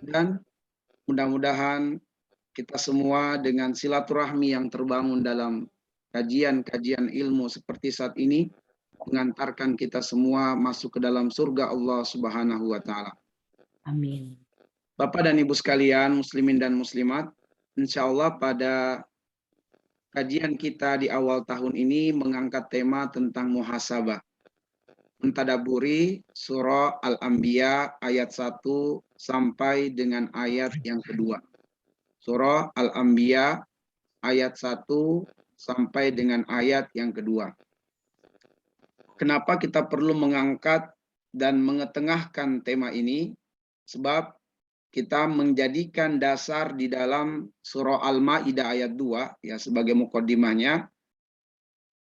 Dan mudah-mudahan kita semua dengan silaturahmi yang terbangun dalam kajian-kajian ilmu seperti saat ini mengantarkan kita semua masuk ke dalam surga Allah Subhanahu wa taala. Amin. Bapak dan Ibu sekalian, muslimin dan muslimat, insya Allah pada kajian kita di awal tahun ini mengangkat tema tentang muhasabah. Mentadaburi surah Al-Anbiya ayat 1 sampai dengan ayat yang kedua. Surah Al-Anbiya ayat 1 sampai dengan ayat yang kedua. Kenapa kita perlu mengangkat dan mengetengahkan tema ini? Sebab kita menjadikan dasar di dalam surah Al-Maidah ayat 2 ya sebagai mukaddimahnya.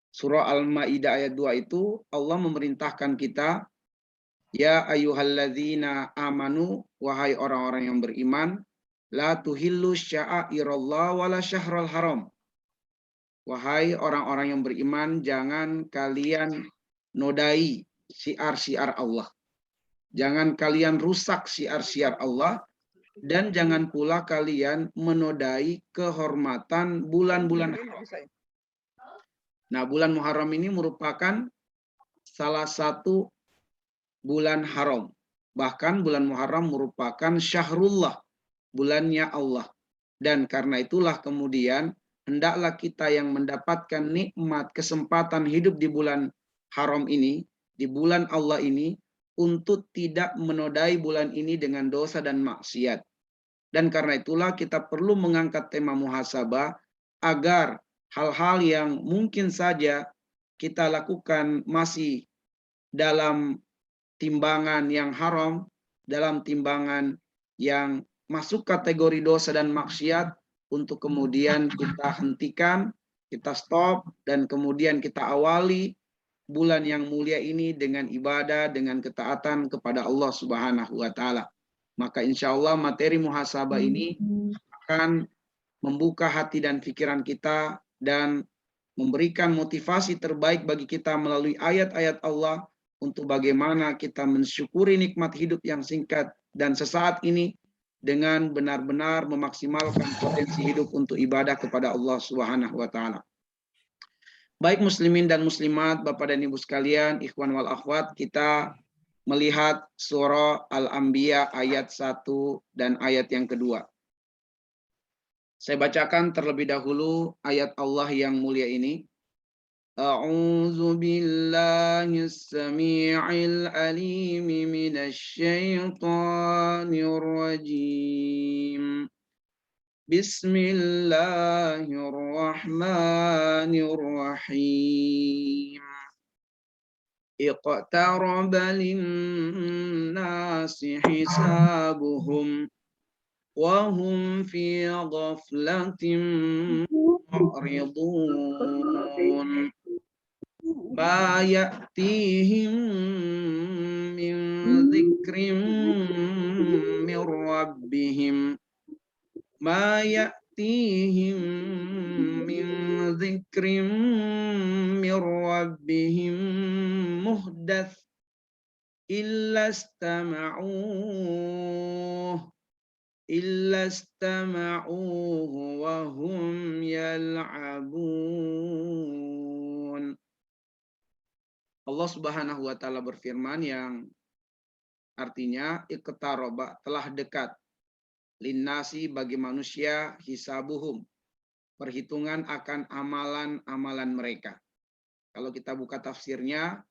Surah Al-Maidah ayat 2 itu Allah memerintahkan kita, ya ayyuhalladzina amanu, wahai orang-orang yang beriman, la tuhillu sya'airallah wala syahrul haram. Wahai orang-orang yang beriman, jangan kalian nodai syiar-syiar Allah. Jangan kalian rusak syiar-syiar Allah, dan jangan pula kalian menodai kehormatan bulan-bulan haram. Nah, bulan Muharram ini merupakan salah satu bulan haram. Bahkan bulan Muharram merupakan syahrullah, bulannya Allah. Dan karena itulah kemudian hendaklah kita yang mendapatkan nikmat kesempatan hidup di bulan haram ini, di bulan Allah ini, untuk tidak menodai bulan ini dengan dosa dan maksiat. Dan karena itulah kita perlu mengangkat tema muhasabah agar hal-hal yang mungkin saja kita lakukan masih dalam timbangan yang haram, dalam timbangan yang masuk kategori dosa dan maksiat, untuk kemudian kita hentikan, kita stop, dan kemudian kita awali bulan yang mulia ini dengan ibadah, dengan ketaatan kepada Allah Subhanahu wa taala. Maka insya Allah materi muhasabah ini akan membuka hati dan pikiran kita dan memberikan motivasi terbaik bagi kita melalui ayat-ayat Allah untuk bagaimana kita mensyukuri nikmat hidup yang singkat dan sesaat ini dengan benar-benar memaksimalkan potensi hidup untuk ibadah kepada Allah Subhanahu wa taala. Baik muslimin dan muslimat, Bapak dan Ibu sekalian, ikhwan wal akhwat, kita melihat surah Al-Anbiya ayat 1 dan ayat yang kedua. Saya bacakan terlebih dahulu ayat Allah yang mulia ini. A'udzu billahis samii'il 'aliim minasy syaithaanir rajiim. Bismillahirrahmanirrahim. Iqtaraba lin-nasi hisabuhum wa hum fi ghaflatin mu'ridun. Ma ya'tihim min dzikrin min rabbihim ma ya'tihim min dzikrin min rabbihim muhdats illa istama'uhu wa hum yal'abun. Allah Subhanahu wa taala berfirman yang artinya iqtaraba, telah dekat, linnasi, bagi manusia, hisabuhum, perhitungan akan amalan-amalan mereka. Kalau kita buka tafsirnya,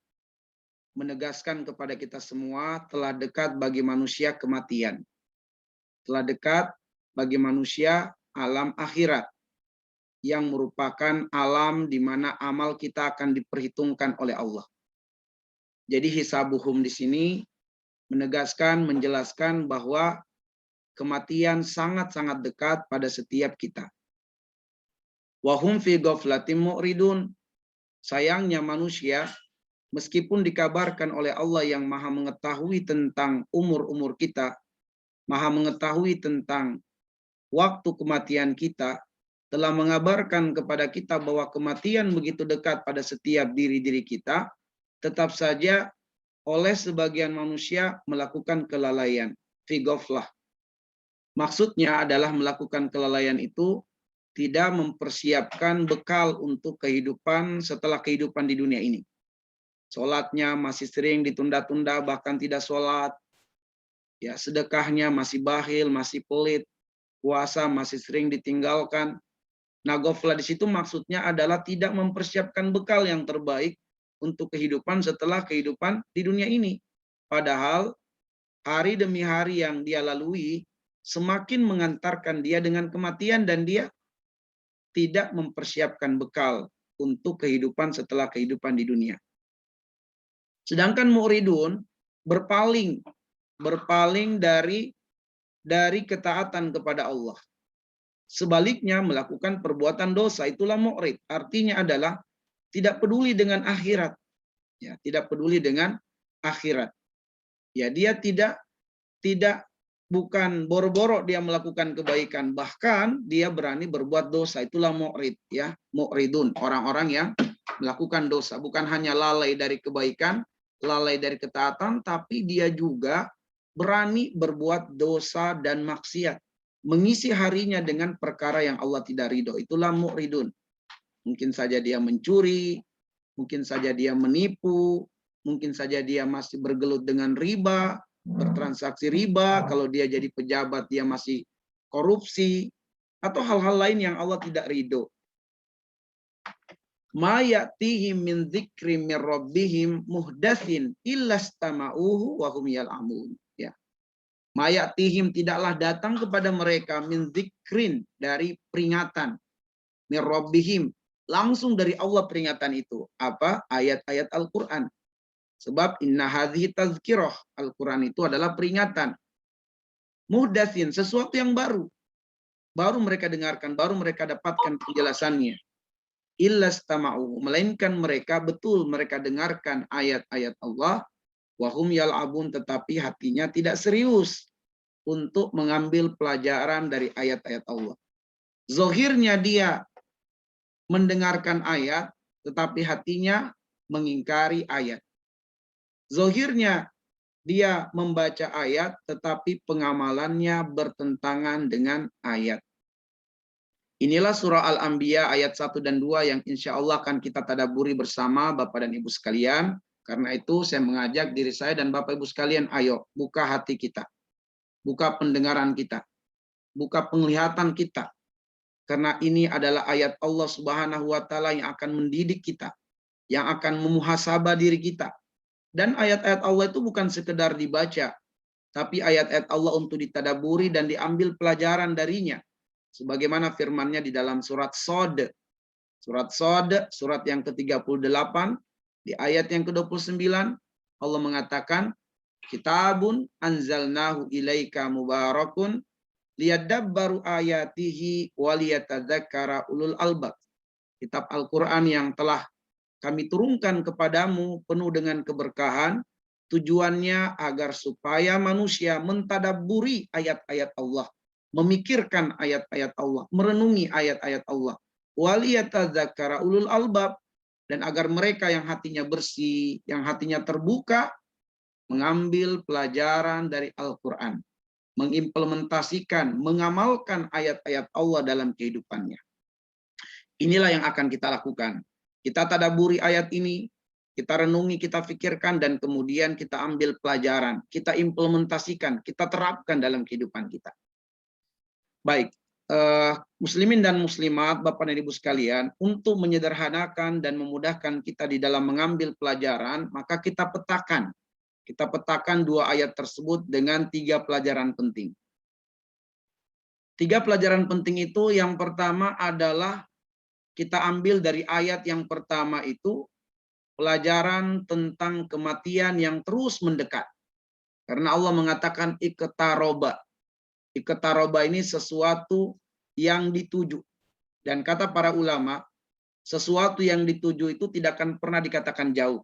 menegaskan kepada kita semua telah dekat bagi manusia kematian. Telah dekat bagi manusia alam akhirat, yang merupakan alam di mana amal kita akan diperhitungkan oleh Allah. Jadi hisabuhum di sini menegaskan, menjelaskan bahwa kematian sangat-sangat dekat pada setiap kita. Wahum fi ghaflatin mu'ridun. Sayangnya manusia, meskipun dikabarkan oleh Allah yang maha mengetahui tentang umur-umur kita, maha mengetahui tentang waktu kematian kita, telah mengabarkan kepada kita bahwa kematian begitu dekat pada setiap diri-diri kita, tetap saja oleh sebagian manusia melakukan kelalaian, fi ghaflah, Maksudnya adalah melakukan kelalaian itu tidak mempersiapkan bekal untuk kehidupan setelah kehidupan di dunia ini. Sholatnya masih sering ditunda-tunda, bahkan tidak sholat. Ya, sedekahnya masih bakhil, masih pelit. Puasa masih sering ditinggalkan. Nah, ghaflah di situ maksudnya adalah tidak mempersiapkan bekal yang terbaik untuk kehidupan setelah kehidupan di dunia ini. Padahal hari demi hari yang dia lalui semakin mengantarkan dia dengan kematian dan dia tidak mempersiapkan bekal untuk kehidupan setelah kehidupan di dunia. Sedangkan mu'ridun berpaling dari ketaatan kepada Allah. Sebaliknya melakukan perbuatan dosa, itulah mu'rid. Artinya adalah tidak peduli dengan akhirat. Ya, tidak peduli dengan akhirat. Ya, dia tidak bukan boro-boro dia melakukan kebaikan, bahkan dia berani berbuat dosa. Itulah mu'rid, ya, mu'ridun, orang-orang yang melakukan dosa, bukan hanya lalai dari kebaikan, lalai dari ketaatan, tapi dia juga berani berbuat dosa dan maksiat, mengisi harinya dengan perkara yang Allah tidak ridho. Itulah mu'ridun. Mungkin saja dia mencuri, mungkin saja dia menipu, mungkin saja dia masih bergelut dengan riba, bertransaksi riba, kalau dia jadi pejabat dia masih korupsi, atau hal-hal lain yang Allah tidak ridho. Ma ya'tihim min dzikri mir rabbihim muhdatsin illastama'uhu wa hum yal'amun. Ya. Ma ya'tihim, tidaklah datang kepada mereka min dzikrin, dari peringatan, mir rabbihim, langsung dari Allah peringatan itu. Apa? Ayat-ayat Al-Qur'an. Sebab inna hadhihi tazkirah, Al-Qur'an itu adalah peringatan. Muhdatsin, sesuatu yang baru. Baru mereka dengarkan, baru mereka dapatkan penjelasannya. Illastama'u, melainkan mereka dengarkan ayat-ayat Allah, wahum yal'abun, tetapi hatinya tidak serius untuk mengambil pelajaran dari ayat-ayat Allah. Zohirnya dia mendengarkan ayat, tetapi hatinya mengingkari ayat. Zohirnya dia membaca ayat, tetapi pengamalannya bertentangan dengan ayat. Inilah surah Al-Anbiya ayat 1 dan 2 yang insya Allah akan kita tadaburi bersama Bapak dan Ibu sekalian. Karena itu saya mengajak diri saya dan Bapak Ibu sekalian, ayo buka hati kita, buka pendengaran kita, buka penglihatan kita. Karena ini adalah ayat Allah Subhanahu wa Ta'ala yang akan mendidik kita, yang akan memuhasabah diri kita. Dan ayat-ayat Allah itu bukan sekedar dibaca, tapi ayat-ayat Allah untuk ditadaburi dan diambil pelajaran darinya. Sebagaimana firman-Nya di dalam surat Shad. Surat Shad, surat yang ke-38, di ayat yang ke-29, Allah mengatakan, Kitabun anzalnahu ilaika mubarakun liyadabbaru ayatihi waliyatadzakkara ulul albab. Kitab Al-Quran yang telah kami turunkan kepadamu penuh dengan keberkahan, tujuannya agar supaya manusia mentadabburi ayat-ayat Allah, memikirkan ayat-ayat Allah, merenungi ayat-ayat Allah. Waliyatadzakkara ulul albab, dan agar mereka yang hatinya bersih, yang hatinya terbuka, mengambil pelajaran dari Al-Quran, mengimplementasikan, mengamalkan ayat-ayat Allah dalam kehidupannya. Inilah yang akan kita lakukan. Kita tadaburi ayat ini, kita renungi, kita pikirkan, dan kemudian kita ambil pelajaran, kita implementasikan, kita terapkan dalam kehidupan kita. Baik, muslimin dan muslimat, Bapak dan Ibu sekalian, untuk menyederhanakan dan memudahkan kita di dalam mengambil pelajaran, maka kita petakan. Kita petakan dua ayat tersebut dengan 3 pelajaran penting. 3 pelajaran penting itu, yang pertama adalah kita ambil dari ayat yang pertama itu, pelajaran tentang kematian yang terus mendekat. Karena Allah mengatakan iqtaroba. Iqtaroba ini sesuatu yang dituju. Dan kata para ulama, sesuatu yang dituju itu tidak akan pernah dikatakan jauh.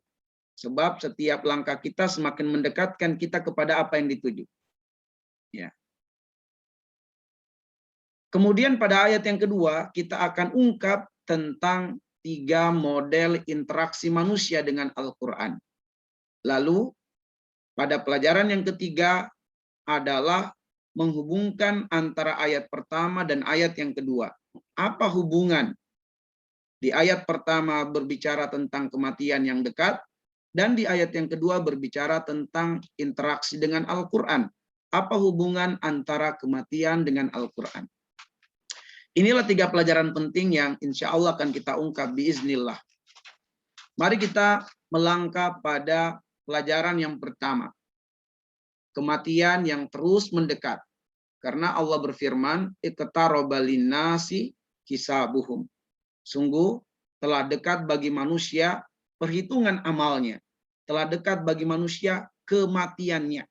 Sebab setiap langkah kita semakin mendekatkan kita kepada apa yang dituju. Ya. Kemudian pada ayat yang kedua, kita akan ungkap tentang 3 model interaksi manusia dengan Al-Quran. Lalu, pada pelajaran yang ketiga adalah menghubungkan antara ayat pertama dan ayat yang kedua. Apa hubungan? Di ayat pertama berbicara tentang kematian yang dekat, dan di ayat yang kedua berbicara tentang interaksi dengan Al-Quran. Apa hubungan antara kematian dengan Al-Quran? Inilah 3 pelajaran penting yang insya Allah akan kita ungkap biiznillah. Mari kita melangkah pada pelajaran yang pertama. Kematian yang terus mendekat. Karena Allah berfirman, iqtaraba linnasi hisabuhum. Sungguh telah dekat bagi manusia perhitungan amalnya. Telah dekat bagi manusia kematiannya.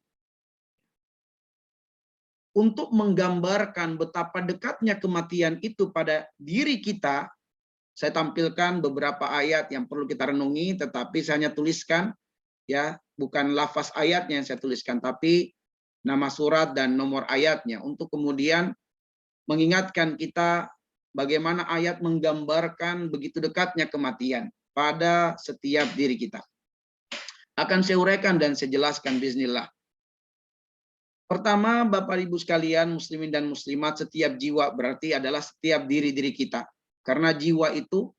Untuk menggambarkan betapa dekatnya kematian itu pada diri kita, saya tampilkan beberapa ayat yang perlu kita renungi, tetapi saya hanya tuliskan, ya, bukan lafaz ayatnya yang saya tuliskan, tapi nama surat dan nomor ayatnya, untuk kemudian mengingatkan kita bagaimana ayat menggambarkan begitu dekatnya kematian pada setiap diri kita. Akan saya uraikan dan saya jelaskan bismillah. Pertama, Bapak Ibu sekalian, muslimin dan muslimat, setiap jiwa berarti adalah setiap diri-diri kita. Karena jiwa itu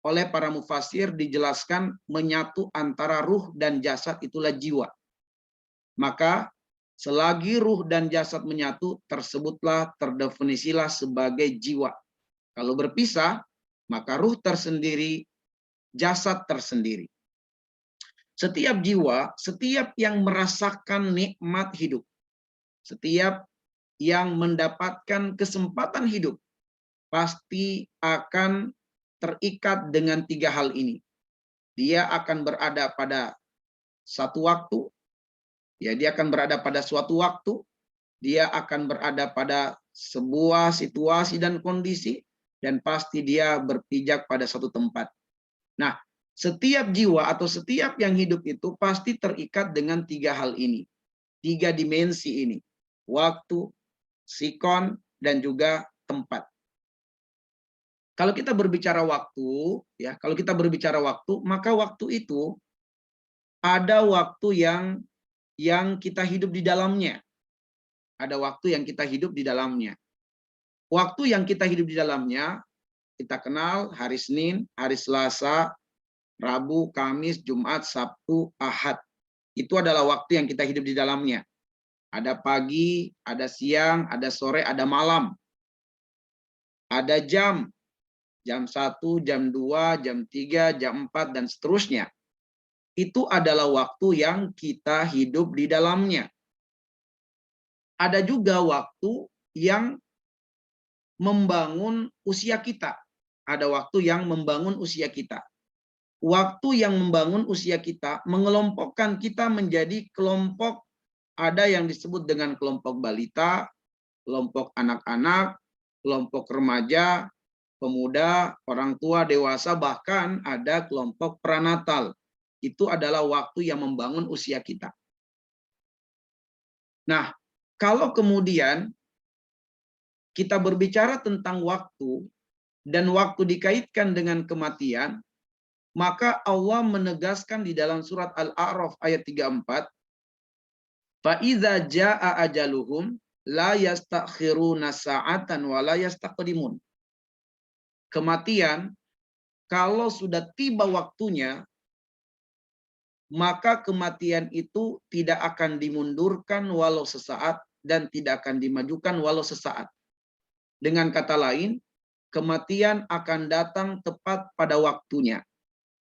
oleh para mufasir dijelaskan menyatu antara ruh dan jasad, itulah jiwa. Maka selagi ruh dan jasad menyatu, tersebutlah, terdefinisilah sebagai jiwa. Kalau berpisah, maka ruh tersendiri, jasad tersendiri. Setiap jiwa, setiap yang merasakan nikmat hidup, setiap yang mendapatkan kesempatan hidup, pasti akan terikat dengan 3 hal ini. Dia akan berada pada satu waktu, ya, dia akan berada pada suatu waktu, dia akan berada pada sebuah situasi dan kondisi, dan pasti dia berpijak pada satu tempat. Nah, setiap jiwa atau setiap yang hidup itu pasti terikat dengan 3 hal ini, 3 dimensi ini: waktu, sikon, dan juga tempat. Kalau kita berbicara waktu, ya, kalau kita berbicara waktu, maka waktu itu ada waktu yang kita hidup di dalamnya. Ada waktu yang kita hidup di dalamnya. Waktu yang kita hidup di dalamnya, kita kenal hari Senin, hari Selasa, Rabu, Kamis, Jumat, Sabtu, Ahad. Itu adalah waktu yang kita hidup di dalamnya. Ada pagi, ada siang, ada sore, ada malam. Ada jam 1, jam 2, jam 3, jam 4, dan seterusnya. Itu adalah waktu yang kita hidup di dalamnya. Ada juga waktu yang membangun usia kita. Ada waktu yang membangun usia kita. Waktu yang membangun usia kita mengelompokkan kita menjadi kelompok, ada yang disebut dengan kelompok balita, kelompok anak-anak, kelompok remaja, pemuda, orang tua, dewasa, bahkan ada kelompok pranatal. Itu adalah waktu yang membangun usia kita. Nah, kalau kemudian kita berbicara tentang waktu, dan waktu dikaitkan dengan kematian, maka Allah menegaskan di dalam surat Al-A'raf ayat 34, "Fa'iza ja'a ajaluhum la yastakhiruna sa'atan wa la yastaqdimun." Kematian, kalau sudah tiba waktunya, maka kematian itu tidak akan dimundurkan walau sesaat dan tidak akan dimajukan walau sesaat. Dengan kata lain, kematian akan datang tepat pada waktunya.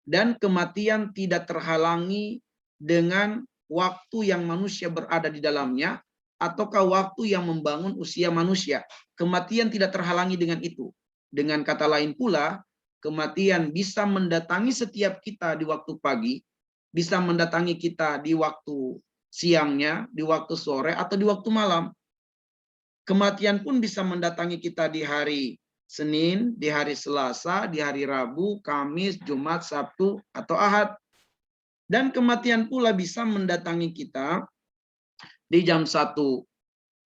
Dan kematian tidak terhalangi dengan waktu yang manusia berada di dalamnya, ataukah waktu yang membangun usia manusia. Kematian tidak terhalangi dengan itu. Dengan kata lain pula, kematian bisa mendatangi setiap kita di waktu pagi, bisa mendatangi kita di waktu siangnya, di waktu sore, atau di waktu malam. Kematian pun bisa mendatangi kita di hari Senin, di hari Selasa, di hari Rabu, Kamis, Jumat, Sabtu, atau Ahad. Dan kematian pula bisa mendatangi kita di jam 1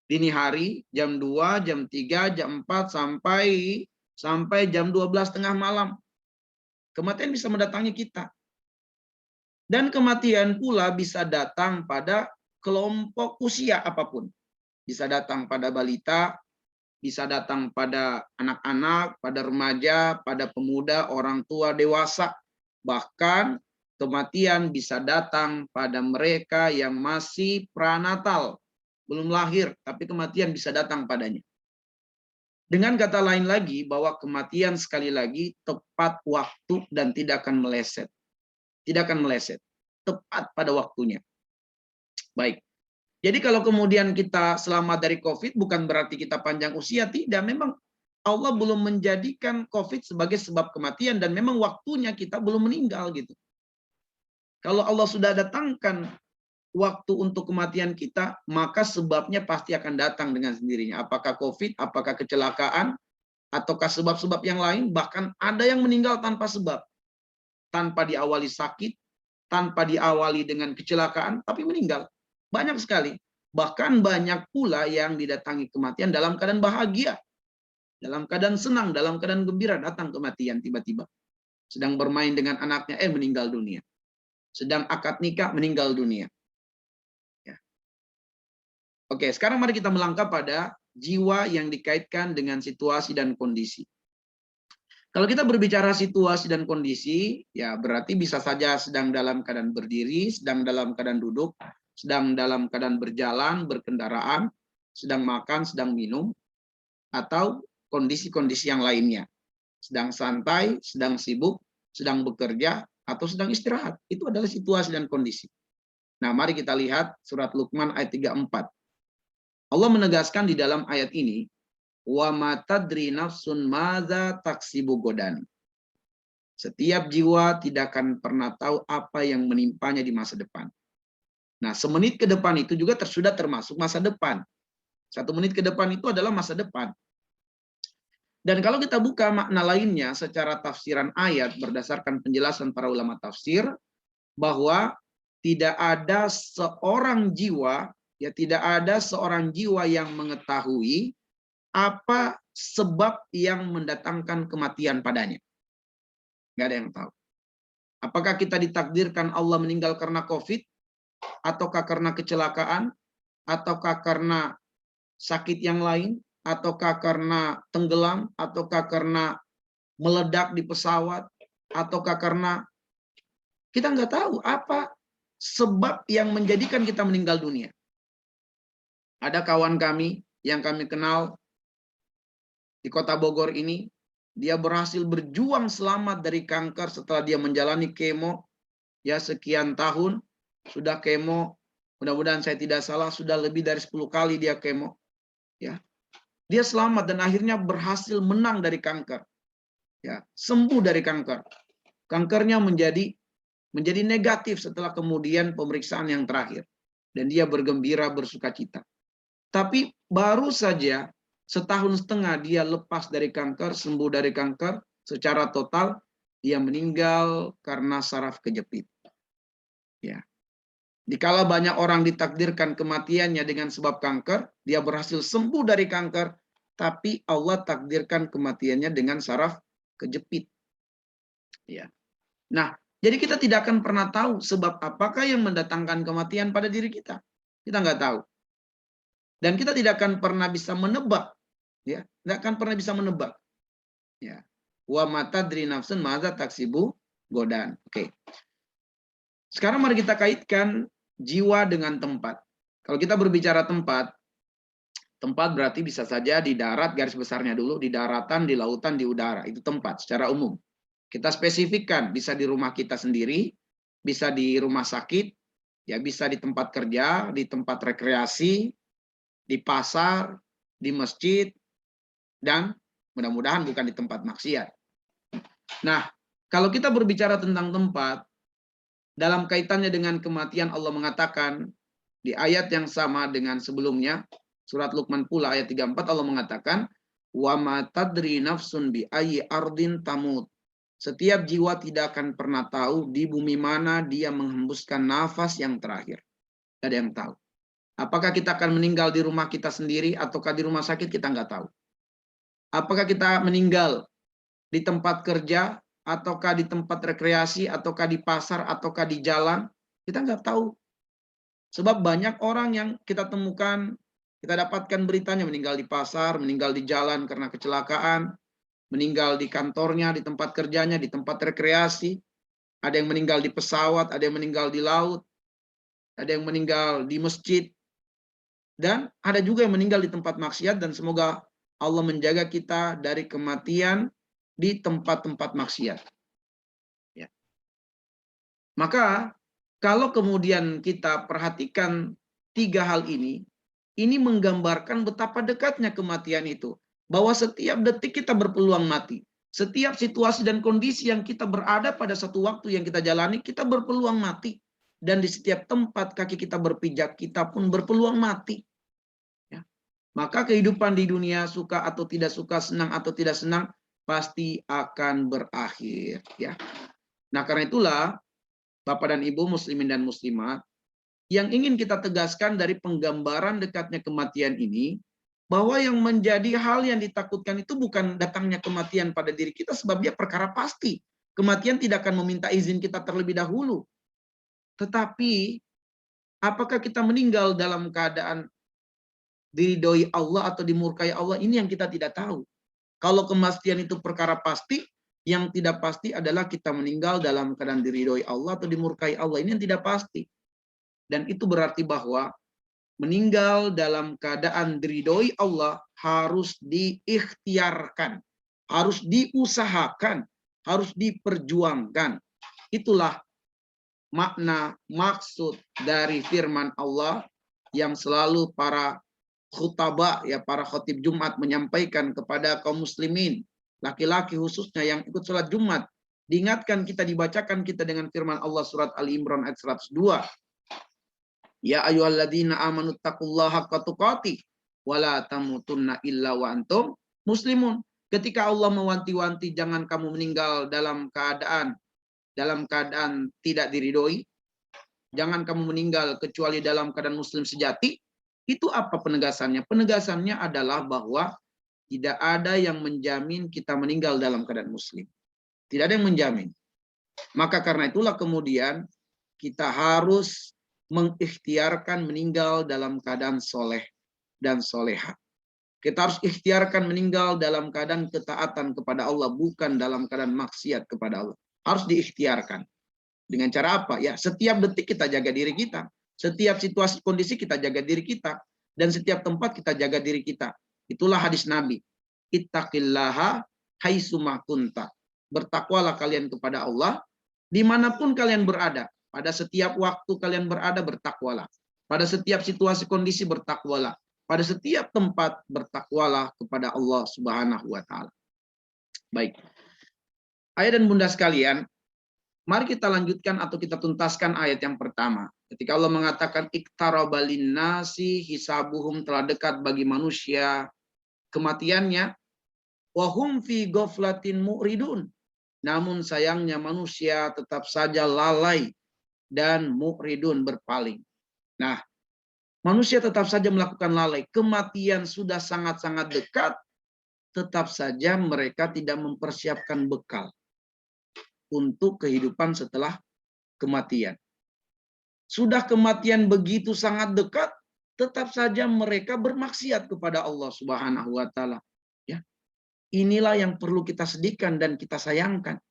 dini hari, jam 2, jam 3, jam 4, sampai jam 12 tengah malam. Kematian bisa mendatangi kita. Dan kematian pula bisa datang pada kelompok usia apapun. bisa datang pada balita, bisa datang pada anak-anak, pada remaja, pada pemuda, orang tua, dewasa. Bahkan kematian bisa datang pada mereka yang masih pranatal, belum lahir, tapi kematian bisa datang padanya. Dengan kata lain lagi, bahwa kematian sekali lagi tepat waktu dan tidak akan meleset. Tidak akan meleset. Tepat pada waktunya. Baik. Jadi kalau kemudian kita selamat dari COVID, bukan berarti kita panjang usia. Tidak, memang Allah belum menjadikan COVID sebagai sebab kematian. Dan memang waktunya kita belum meninggal gitu. Kalau Allah sudah datangkan waktu untuk kematian kita, maka sebabnya pasti akan datang dengan sendirinya. Apakah COVID, apakah kecelakaan, ataukah sebab-sebab yang lain, bahkan ada yang meninggal tanpa sebab. Tanpa diawali sakit, tanpa diawali dengan kecelakaan, tapi meninggal. Banyak sekali. Bahkan banyak pula yang didatangi kematian dalam keadaan bahagia. Dalam keadaan senang, dalam keadaan gembira, datang kematian tiba-tiba. Sedang bermain dengan anaknya, meninggal dunia. Sedang akad nikah, meninggal dunia. Ya. Oke, sekarang mari kita melangkah pada jiwa yang dikaitkan dengan situasi dan kondisi. Kalau kita berbicara situasi dan kondisi, ya berarti bisa saja sedang dalam keadaan berdiri, sedang dalam keadaan duduk, sedang dalam keadaan berjalan, berkendaraan, sedang makan, sedang minum, atau kondisi-kondisi yang lainnya. Sedang santai, sedang sibuk, sedang bekerja, atau sedang istirahat. Itu adalah situasi dan kondisi. Nah, mari kita lihat surat Luqman ayat 34. Allah menegaskan di dalam ayat ini, wa matadri nafsun madza taksibu godan. Setiap jiwa tidak akan pernah tahu apa yang menimpanya di masa depan. Nah, semenit ke depan itu juga sudah termasuk masa depan. 1 menit ke depan itu adalah masa depan. Dan kalau kita buka makna lainnya secara tafsiran ayat berdasarkan penjelasan para ulama tafsir, bahwa tidak ada seorang jiwa, ya tidak ada seorang jiwa yang mengetahui apa sebab yang mendatangkan kematian padanya. Nggak ada yang tahu. Apakah kita ditakdirkan Allah meninggal karena COVID, ataukah karena kecelakaan, ataukah karena sakit yang lain, ataukah karena tenggelam, ataukah karena meledak di pesawat, ataukah karena kita nggak tahu apa sebab yang menjadikan kita meninggal dunia. Ada kawan kami yang kami kenal di kota Bogor ini, dia berhasil berjuang selamat dari kanker setelah dia menjalani kemo ya sekian tahun, sudah kemo, mudah-mudahan saya tidak salah, sudah lebih dari 10 kali dia kemo. Ya. Dia selamat dan akhirnya berhasil menang dari kanker. Ya, sembuh dari kanker. Kankernya menjadi negatif setelah kemudian pemeriksaan yang terakhir. Dan dia bergembira, bersukacita. Tapi baru saja 1,5 tahun dia lepas dari kanker, sembuh dari kanker secara total, dia meninggal karena saraf kejepit. Ya. Dikala banyak orang ditakdirkan kematiannya dengan sebab kanker, dia berhasil sembuh dari kanker, tapi Allah takdirkan kematiannya dengan saraf kejepit. Ya. Nah, jadi kita tidak akan pernah tahu sebab apakah yang mendatangkan kematian pada diri kita. Kita nggak tahu. Dan kita tidak akan pernah bisa menebak, ya, tidak akan pernah bisa menebak. Ya. Wa matadri nafsun madza taksibu godan. Oke. Sekarang mari kita kaitkan jiwa dengan tempat. Kalau kita berbicara tempat, tempat berarti bisa saja di darat, garis besarnya dulu, di daratan, di lautan, di udara. Itu tempat secara umum. Kita spesifikkan, bisa di rumah kita sendiri, bisa di rumah sakit, ya bisa di tempat kerja, di tempat rekreasi, di pasar, di masjid, dan mudah-mudahan bukan di tempat maksiat. Nah, kalau kita berbicara tentang tempat, dalam kaitannya dengan kematian Allah mengatakan, di ayat yang sama dengan sebelumnya, surat Luqman pula ayat 34 Allah mengatakan, wa ma tadri nafsun bi ayyi ardin tamut. Setiap jiwa tidak akan pernah tahu di bumi mana dia menghembuskan nafas yang terakhir. Tidak ada yang tahu. Apakah kita akan meninggal di rumah kita sendiri ataukah di rumah sakit, kita nggak tahu. Apakah kita meninggal di tempat kerja ataukah di tempat rekreasi ataukah di pasar ataukah di jalan, kita nggak tahu. Sebab banyak orang yang kita temukan Kita dapatkan beritanya meninggal di pasar, meninggal di jalan karena kecelakaan, meninggal di kantornya, di tempat kerjanya, di tempat rekreasi. Ada yang meninggal di pesawat, ada yang meninggal di laut, ada yang meninggal di masjid, dan ada juga yang meninggal di tempat maksiat, dan semoga Allah menjaga kita dari kematian di tempat-tempat maksiat. Ya. Maka kalau kemudian kita perhatikan tiga hal ini menggambarkan betapa dekatnya kematian itu. Bahwa setiap detik kita berpeluang mati. Setiap situasi dan kondisi yang kita berada pada satu waktu yang kita jalani, kita berpeluang mati. Dan di setiap tempat kaki kita berpijak, kita pun berpeluang mati. Ya. Maka kehidupan di dunia, suka atau tidak suka, senang atau tidak senang, pasti akan berakhir. Ya. Nah, karena itulah, Bapak dan Ibu muslimin dan muslimat, yang ingin kita tegaskan dari penggambaran dekatnya kematian ini, bahwa yang menjadi hal yang ditakutkan itu bukan datangnya kematian pada diri kita, sebab dia perkara pasti. Kematian tidak akan meminta izin kita terlebih dahulu. Tetapi, apakah kita meninggal dalam keadaan diridhoi Allah atau dimurkai Allah, ini yang kita tidak tahu. Kalau kematian itu perkara pasti, yang tidak pasti adalah kita meninggal dalam keadaan diridhoi Allah atau dimurkai Allah. Ini yang tidak pasti. Dan itu berarti bahwa meninggal dalam keadaan diridhoi Allah harus diikhtiarkan, harus diusahakan, harus diperjuangkan. Itulah makna maksud dari firman Allah yang selalu para khutbah, ya, para khotib Jumat menyampaikan kepada kaum muslimin, laki-laki khususnya yang ikut sholat Jumat. Diingatkan kita, dibacakan kita dengan firman Allah surat Ali Imran ayat 102. Ya ayyuhalladzina amanu taqullaha haqqa tuqatih wa la tamutunna illa wa antum muslimun. Ketika Allah mewanti-wanti jangan kamu meninggal dalam keadaan tidak diridhoi, jangan kamu meninggal kecuali dalam keadaan muslim sejati. Itu apa penegasannya? Penegasannya adalah bahwa tidak ada yang menjamin kita meninggal dalam keadaan muslim. Tidak ada yang menjamin. Maka karena itulah kemudian kita harus mengikhtiarkan meninggal dalam keadaan soleh dan soleha. Kita harus ikhtiarkan meninggal dalam keadaan ketaatan kepada Allah, bukan dalam keadaan maksiat kepada Allah. Harus diikhtiarkan. Dengan cara apa? Ya, setiap detik kita jaga diri kita. Setiap situasi kondisi kita jaga diri kita. Dan setiap tempat kita jaga diri kita. Itulah hadis Nabi. Ittaqillaha haitsuma kunta. Bertakwalah kalian kepada Allah dimanapun kalian berada. Pada setiap waktu kalian berada, bertakwalah. Pada setiap situasi kondisi, bertakwalah. Pada setiap tempat, bertakwalah kepada Allah Subhanahu wa Ta'ala. Baik. Ayah dan bunda sekalian, mari kita lanjutkan atau kita tuntaskan ayat yang pertama. Ketika Allah mengatakan iqtaraba linnasi hisabuhum, telah dekat bagi manusia kematiannya, wa hum fi ghaflatin mu'ridun. Namun sayangnya manusia tetap saja lalai dan mu'ridun, berpaling. Nah, manusia tetap saja melakukan lalai. Kematian sudah sangat-sangat dekat, tetap saja mereka tidak mempersiapkan bekal untuk kehidupan setelah kematian. Sudah kematian begitu sangat dekat, tetap saja mereka bermaksiat kepada Allah Subhanahu wa Ta'ala. Ya. Inilah yang perlu kita sedihkan dan kita sayangkan.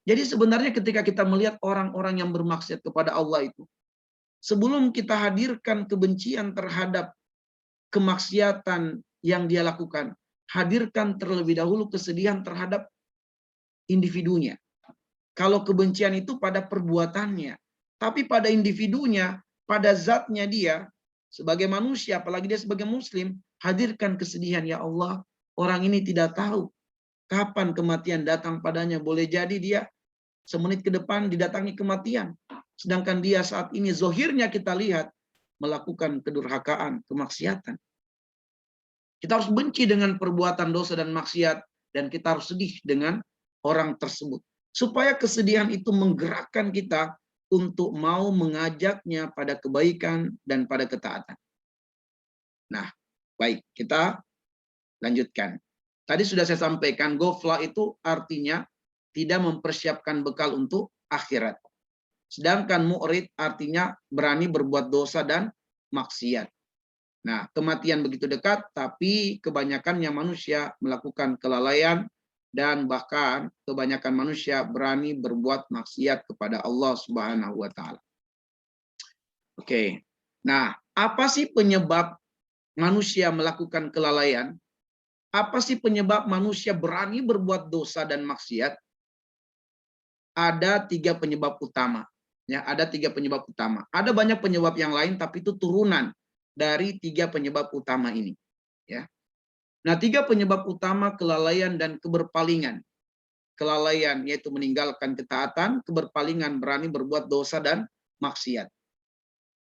Jadi sebenarnya ketika kita melihat orang-orang yang bermaksiat kepada Allah itu, sebelum kita hadirkan kebencian terhadap kemaksiatan yang dia lakukan, hadirkan terlebih dahulu kesedihan terhadap individunya. Kalau kebencian itu pada perbuatannya, tapi pada individunya, pada zatnya dia, sebagai manusia, apalagi dia sebagai muslim, hadirkan kesedihan. Ya Allah, orang ini tidak tahu kapan kematian datang padanya. Boleh jadi dia semenit ke depan didatangi kematian. Sedangkan dia saat ini zohirnya kita lihat melakukan kedurhakaan, kemaksiatan. Kita harus benci dengan perbuatan dosa dan maksiat, dan kita harus sedih dengan orang tersebut. Supaya kesedihan itu menggerakkan kita untuk mau mengajaknya pada kebaikan dan pada ketaatan. Nah, baik, kita lanjutkan. Tadi sudah saya sampaikan, ghaflah itu artinya tidak mempersiapkan bekal untuk akhirat. Sedangkan mu'rid artinya berani berbuat dosa dan maksiat. Nah, kematian begitu dekat, tapi kebanyakannya manusia melakukan kelalaian dan bahkan kebanyakan manusia berani berbuat maksiat kepada Allah Subhanahu wa taala. Oke. Nah, apa sih penyebab manusia melakukan kelalaian? Apa sih penyebab manusia berani berbuat dosa dan maksiat? Ada 3 penyebab utama. Ya, ada 3 penyebab utama. Ada banyak penyebab yang lain, tapi itu turunan dari 3 penyebab utama ini. Ya. Nah, 3 penyebab utama kelalaian dan keberpalingan. Kelalaian yaitu meninggalkan ketaatan, keberpalingan berani berbuat dosa dan maksiat.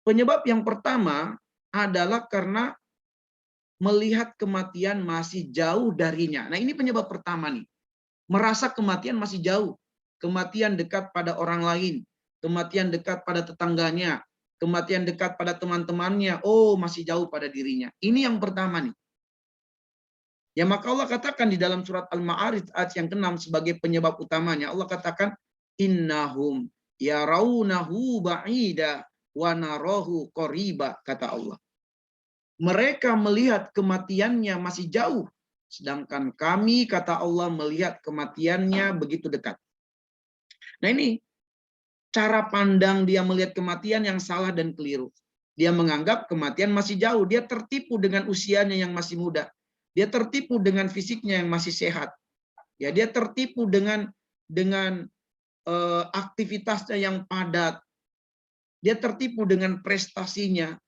Penyebab yang pertama adalah karena melihat kematian masih jauh darinya. Nah, ini penyebab pertama nih. Merasa kematian masih jauh. Kematian dekat pada orang lain. Kematian dekat pada tetangganya. Kematian dekat pada teman-temannya. Oh, masih jauh pada dirinya. Ini yang pertama nih. Ya, maka Allah katakan di dalam surat Al-Ma'arij ayat yang ke-6 sebagai penyebab utamanya. Allah katakan, innahum yarawnahu ba'ida wa narahu qariba, kata Allah. Mereka melihat kematiannya masih jauh, sedangkan kami, kata Allah, melihat kematiannya begitu dekat. Nah, ini cara pandang dia melihat kematian yang salah dan keliru. Dia menganggap kematian masih jauh, dia tertipu dengan usianya yang masih muda. Dia tertipu dengan fisiknya yang masih sehat. Ya, dia tertipu dengan aktivitasnya yang padat. Dia tertipu dengan prestasinya.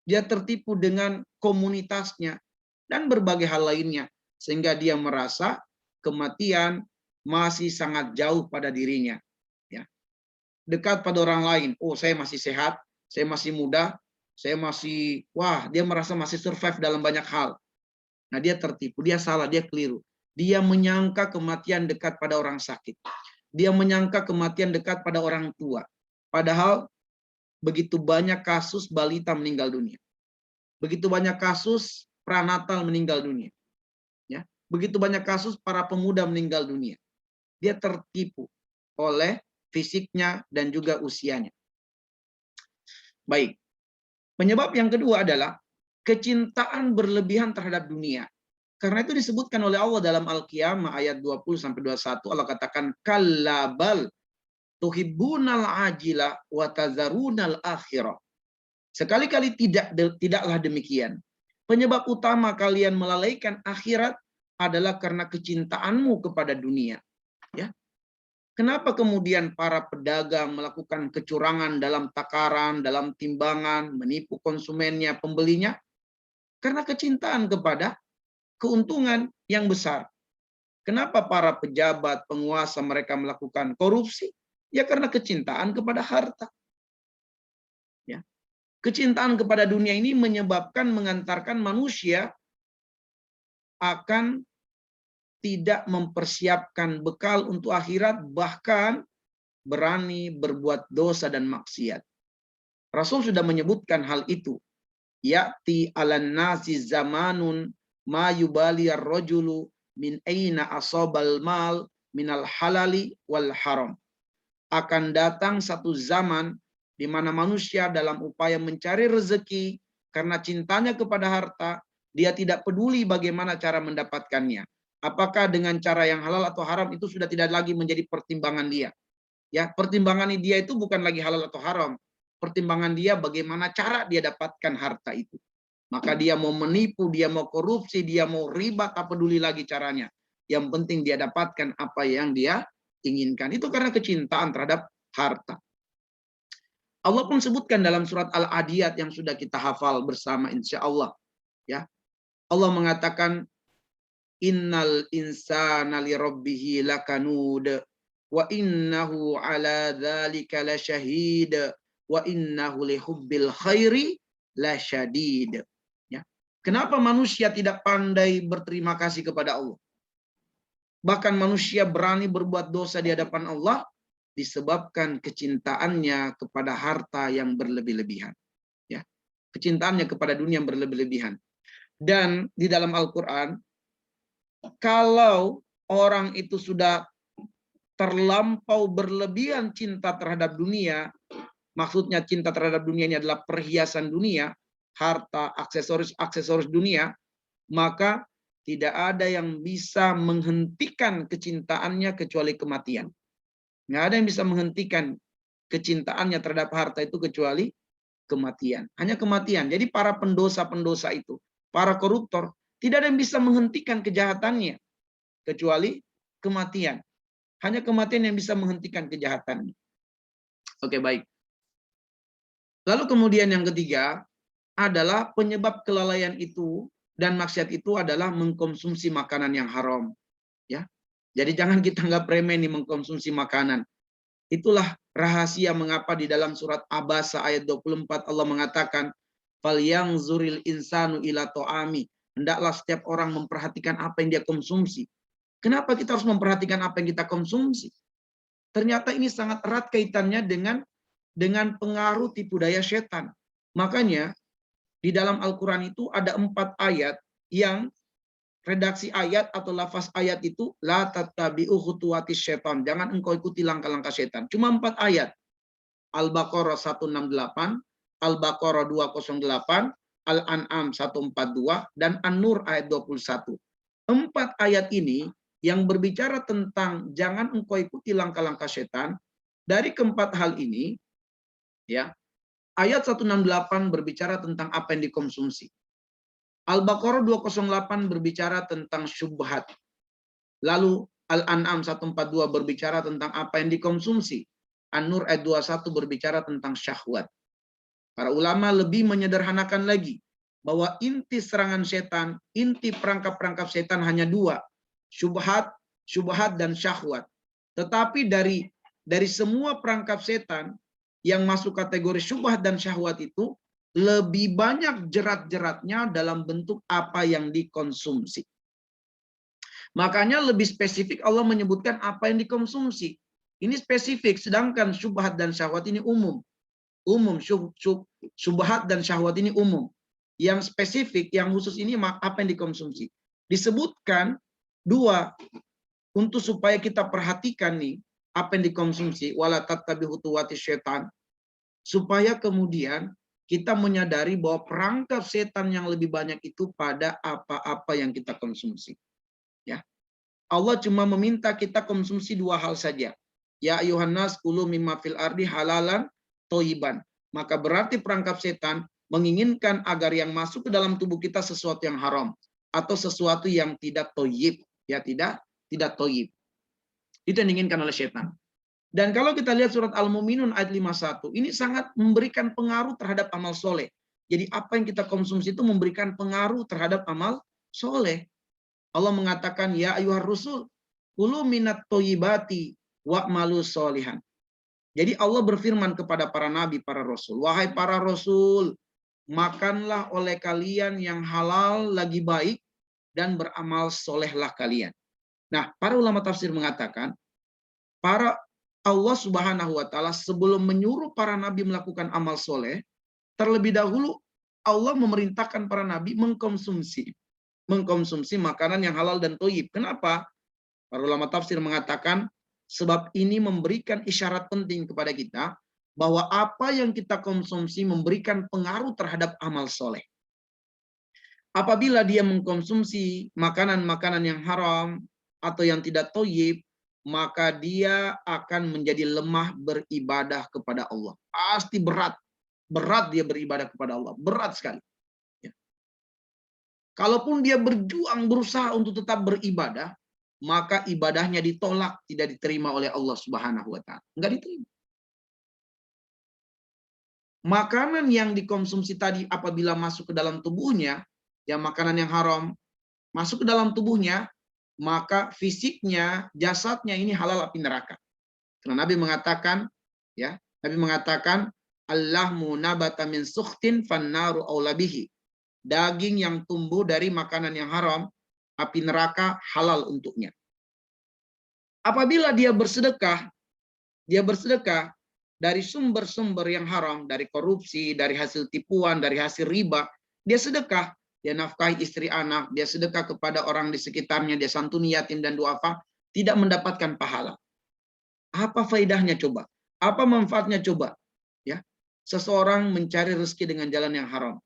Dia tertipu dengan komunitasnya dan berbagai hal lainnya, sehingga dia merasa kematian masih sangat jauh pada dirinya. Ya. Dekat pada orang lain. Oh, saya masih sehat, saya masih muda, saya masih, wah, dia merasa masih survive dalam banyak hal. Nah, dia tertipu, dia salah, dia keliru. Dia menyangka kematian dekat pada orang sakit. Dia menyangka kematian dekat pada orang tua. Padahal begitu banyak kasus balita meninggal dunia. Begitu banyak kasus pranatal meninggal dunia. Ya, begitu banyak kasus para pemuda meninggal dunia. Dia tertipu oleh fisiknya dan juga usianya. Baik. Penyebab yang kedua adalah kecintaan berlebihan terhadap dunia. Karena itu disebutkan oleh Allah dalam Al-Qiyamah ayat 20-21. Allah katakan, kallabal tuhibbunal ajila wa tazarunal akhirah. Sekali-kali tidaklah demikian. Penyebab utama kalian melalaikan akhirat adalah karena kecintaanmu kepada dunia. Ya. Kenapa kemudian para pedagang melakukan kecurangan dalam takaran, dalam timbangan, menipu konsumennya, pembelinya? Karena kecintaan kepada keuntungan yang besar. Kenapa para pejabat, penguasa mereka melakukan korupsi? Ya karena kecintaan kepada harta. Ya. Kecintaan kepada dunia ini menyebabkan mengantarkan manusia akan tidak mempersiapkan bekal untuk akhirat, bahkan berani berbuat dosa dan maksiat. Rasul sudah menyebutkan hal itu. Ya'ti 'alan nasi zamanun ma yubali ar-rajulu min aina asabal mal minal halali wal haram. Akan datang satu zaman di mana manusia dalam upaya mencari rezeki karena cintanya kepada harta, dia tidak peduli bagaimana cara mendapatkannya. Apakah dengan cara yang halal atau haram itu sudah tidak lagi menjadi pertimbangan dia. Ya, pertimbangan dia itu bukan lagi halal atau haram. Pertimbangan dia bagaimana cara dia dapatkan harta itu. Maka dia mau menipu, dia mau korupsi, dia mau riba, tak peduli lagi caranya. Yang penting dia dapatkan apa yang dia inginkan. Itu karena kecintaan terhadap harta. Allah pun sebutkan dalam surat Al-Adiyat yang sudah kita hafal bersama insya Allah. Ya. Allah mengatakan, innal insana li rabbihi lakanud wa innahu ala dzalika lasyahid wa innahu lihubbil khairi lasyadid. Ya. Kenapa manusia tidak pandai berterima kasih kepada Allah? Bahkan manusia berani berbuat dosa di hadapan Allah disebabkan kecintaannya kepada harta yang berlebih-lebihan. Ya. Kecintaannya kepada dunia yang berlebih-lebihan. Dan di dalam Al-Quran, kalau orang itu sudah terlampau berlebihan cinta terhadap dunia, maksudnya cinta terhadap dunia ini adalah perhiasan dunia, harta, aksesoris dunia, maka tidak ada yang bisa menghentikan kecintaannya kecuali kematian. Nggak ada yang bisa menghentikan kecintaannya terhadap harta itu kecuali kematian. Hanya kematian. Jadi para pendosa-pendosa itu, para koruptor, tidak ada yang bisa menghentikan kejahatannya kecuali kematian. Hanya kematian yang bisa menghentikan kejahatannya. Oke, baik. Lalu kemudian yang ketiga adalah penyebab kelalaian itu dan maksiat itu adalah mengkonsumsi makanan yang haram. Ya, jadi jangan kita nggak remeh nih mengkonsumsi makanan. Itulah rahasia mengapa di dalam surat Abasa ayat 24 Allah mengatakan, "Falyanzuril insanu ila ta'ami." Hendaklah setiap orang memperhatikan apa yang dia konsumsi. Kenapa kita harus memperhatikan apa yang kita konsumsi? Ternyata ini sangat erat kaitannya dengan pengaruh tipu daya setan. Makanya di dalam Al-Quran itu ada 4 ayat yang redaksi ayat atau lafaz ayat itu la tattabi'u khutuwatis syaitan. Jangan engkau ikuti langkah-langkah setan. Cuma 4 ayat. Al-Baqarah 168, Al-Baqarah 208, Al-An'am 142, dan An-Nur ayat 21. 4 ayat ini yang berbicara tentang jangan engkau ikuti langkah-langkah setan. Dari keempat hal ini, ya, ayat 168 berbicara tentang apa yang dikonsumsi. Al-Baqarah 208 berbicara tentang syubhat. Lalu Al-An'am 142 berbicara tentang apa yang dikonsumsi. An-Nur ayat 21 berbicara tentang syahwat. Para ulama lebih menyederhanakan lagi bahwa inti serangan setan, inti perangkap-perangkap setan hanya 2, syubhat dan syahwat. Tetapi dari semua perangkap setan yang masuk kategori syubhat dan syahwat itu lebih banyak jerat-jeratnya dalam bentuk apa yang dikonsumsi. Makanya lebih spesifik Allah menyebutkan apa yang dikonsumsi. Ini spesifik, sedangkan syubhat dan syahwat ini umum. Syubhat dan syahwat ini umum. Yang spesifik, yang khusus ini apa yang dikonsumsi. Disebutkan 2 untuk supaya kita perhatikan nih apa yang dikonsumsi, wala tattabi'u khutuwatis syaitan, supaya kemudian kita menyadari bahwa perangkap setan yang lebih banyak itu pada apa-apa yang kita konsumsi. Ya, Allah cuma meminta kita konsumsi 2 hal saja. Ya ayuhan nas kulu mimma fil ardi halalan thayyiban. Maka berarti perangkap setan menginginkan agar yang masuk ke dalam tubuh kita sesuatu yang haram atau sesuatu yang tidak thayyib, ya, tidak thayyib. Itu yang diinginkan oleh setan. Dan kalau kita lihat surat Al-Mu'minun ayat 51, ini sangat memberikan pengaruh terhadap amal soleh. Jadi apa yang kita konsumsi itu memberikan pengaruh terhadap amal soleh. Allah mengatakan, ya ayuhar rusul, kulu minat toyibati wa'malu solihan. Jadi Allah berfirman kepada para nabi, para rasul, wahai para rasul, makanlah oleh kalian yang halal lagi baik dan beramal solehlah kalian. Nah, para ulama tafsir mengatakan, Allah Subhanahu wa taala sebelum menyuruh para nabi melakukan amal soleh, terlebih dahulu Allah memerintahkan para nabi mengkonsumsi makanan yang halal dan thayyib. Kenapa? Para ulama tafsir mengatakan sebab ini memberikan isyarat penting kepada kita bahwa apa yang kita konsumsi memberikan pengaruh terhadap amal soleh. Apabila dia mengkonsumsi makanan-makanan yang haram atau yang tidak thayyib, maka dia akan menjadi lemah beribadah kepada Allah. Pasti berat dia beribadah kepada Allah, berat sekali. Ya. Kalaupun dia berjuang berusaha untuk tetap beribadah, maka ibadahnya ditolak, tidak diterima oleh Allah Subhanahu wa taala. Enggak diterima. Makanan yang dikonsumsi tadi apabila masuk ke dalam tubuhnya, ya makanan yang haram masuk ke dalam tubuhnya, maka fisiknya, jasadnya ini halal api neraka. Karena Nabi mengatakan, ya, Nabi mengatakan, Allahmu nabata min sukhtin fannaru aulabihi. Daging yang tumbuh dari makanan yang haram, api neraka halal untuknya. Apabila dia bersedekah dari sumber-sumber yang haram, dari korupsi, dari hasil tipuan, dari hasil riba, dia sedekah. Dia nafkahi istri anak, dia sedekah kepada orang di sekitarnya, dia santuni yatim dan duafa, tidak mendapatkan pahala. Apa faedahnya coba? Apa manfaatnya coba? Ya, seseorang mencari rezeki dengan jalan yang haram.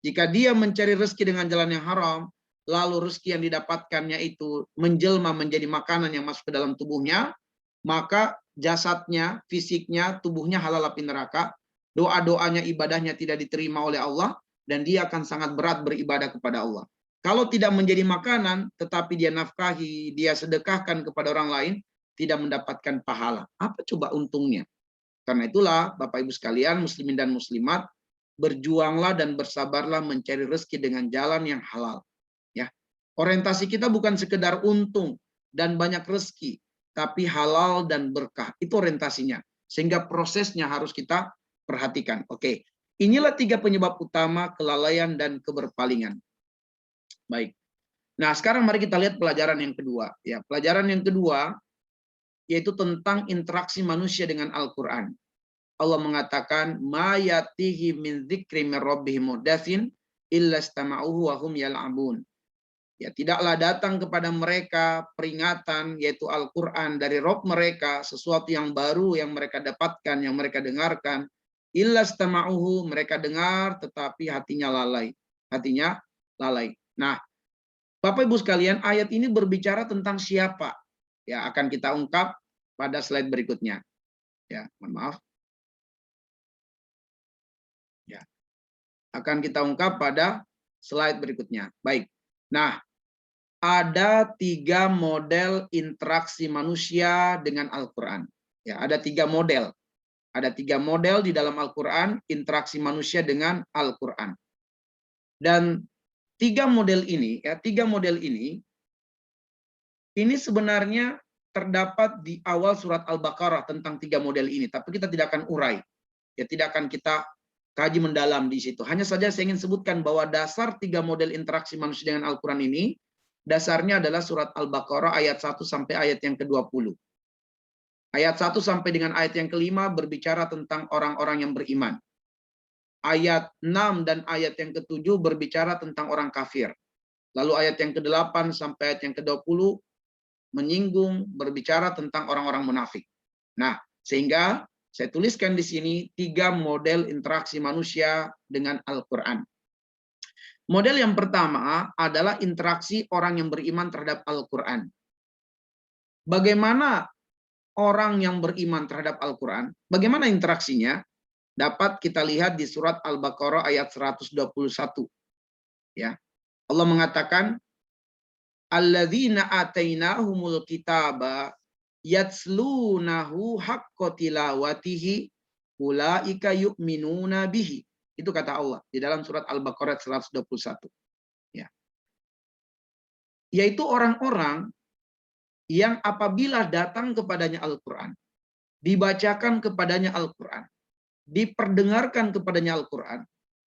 Jika dia mencari rezeki dengan jalan yang haram, lalu rezeki yang didapatkannya itu menjelma menjadi makanan yang masuk ke dalam tubuhnya, maka jasadnya, fisiknya, tubuhnya halal api neraka, doa-doanya, ibadahnya tidak diterima oleh Allah, dan dia akan sangat berat beribadah kepada Allah. Kalau tidak menjadi makanan, tetapi dia nafkahi, dia sedekahkan kepada orang lain, tidak mendapatkan pahala. Apa coba untungnya? Karena itulah, Bapak Ibu sekalian, muslimin dan muslimat, berjuanglah dan bersabarlah mencari rezeki dengan jalan yang halal. Ya, orientasi kita bukan sekedar untung dan banyak rezeki, tapi halal dan berkah. Itu orientasinya. Sehingga prosesnya harus kita perhatikan. Oke, inilah 3 penyebab utama kelalaian dan keberpalingan. Baik. Nah, sekarang mari kita lihat pelajaran yang kedua. Ya, pelajaran yang kedua yaitu tentang interaksi manusia dengan Al-Quran. Allah mengatakan, "Ma yatihi min dzikri min rabbihim muhdatsin illa istama'uhu wa hum yal'abun." Ya, tidaklah datang kepada mereka peringatan yaitu Al-Quran dari Rabb mereka, sesuatu yang baru yang mereka dapatkan, yang mereka dengarkan. Illa istama'uhu, mereka dengar tetapi hatinya lalai. Hatinya lalai. Nah, Bapak Ibu sekalian, ayat ini berbicara tentang siapa? Ya, akan kita ungkap pada slide berikutnya. Ya, mohon maaf. Ya, akan kita ungkap pada slide berikutnya. Baik. Nah, ada 3 model interaksi manusia dengan Al-Quran. Ya, ada 3 model. Ada 3 model di dalam Al-Quran interaksi manusia dengan Al-Quran. Dan 3 model ini, ya, 3 model ini sebenarnya terdapat di awal surat Al-Baqarah tentang 3 model ini. Tapi kita tidak akan urai. Ya, tidak akan kita kaji mendalam di situ. Hanya saja saya ingin sebutkan bahwa dasar 3 model interaksi manusia dengan Al-Quran ini, dasarnya adalah surat Al-Baqarah ayat 1 sampai ayat yang ke-20. Ayat 1 sampai dengan ayat yang ke-5 berbicara tentang orang-orang yang beriman. Ayat 6 dan ayat yang ke-7 berbicara tentang orang kafir. Lalu ayat yang ke-8 sampai ayat yang ke-20 menyinggung, berbicara tentang orang-orang munafik. Nah, sehingga saya tuliskan di sini 3 model interaksi manusia dengan Al-Quran. Model yang pertama adalah interaksi orang yang beriman terhadap Al-Quran. Bagaimana orang yang beriman terhadap Al-Quran? Bagaimana interaksinya? Dapat kita lihat di surat Al-Baqarah ayat 121. Ya. Allah mengatakan, "Alladzina atainahumul kitaba yatslunahu haqqa tilawatihi ulaika yu'minuna bihi." Itu kata Allah di dalam surat Al-Baqarah 121. Ya. Yaitu orang-orang yang apabila datang kepadanya Al-Quran, dibacakan kepadanya Al-Quran, diperdengarkan kepadanya Al-Quran,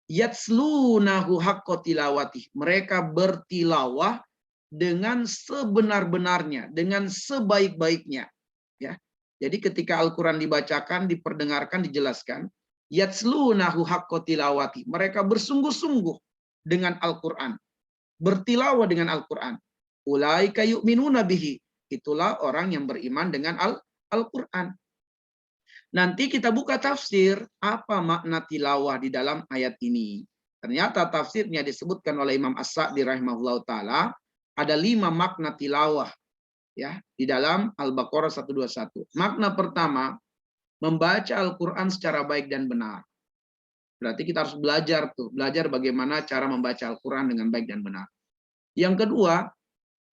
yatslunahu haqqa tilawatih, mereka bertilawah dengan sebenar-benarnya, dengan sebaik-baiknya. Ya. Jadi ketika Al-Quran dibacakan, diperdengarkan, dijelaskan, yatslunahu haqqa tilawati, mereka bersungguh-sungguh dengan Al-Quran, bertilawah dengan Al-Quran. Ulaika yu'minuna bihi, itulah orang yang beriman dengan Al-Quran. Nanti kita buka tafsir, apa makna tilawah di dalam ayat ini. Ternyata tafsirnya disebutkan oleh Imam As-Sa'di rahimahullah ta'ala, ada 5 makna tilawah ya di dalam Al-Baqarah 121. Makna pertama, membaca Al-Quran secara baik dan benar. Berarti kita harus belajar bagaimana cara membaca Al-Quran dengan baik dan benar. Yang kedua,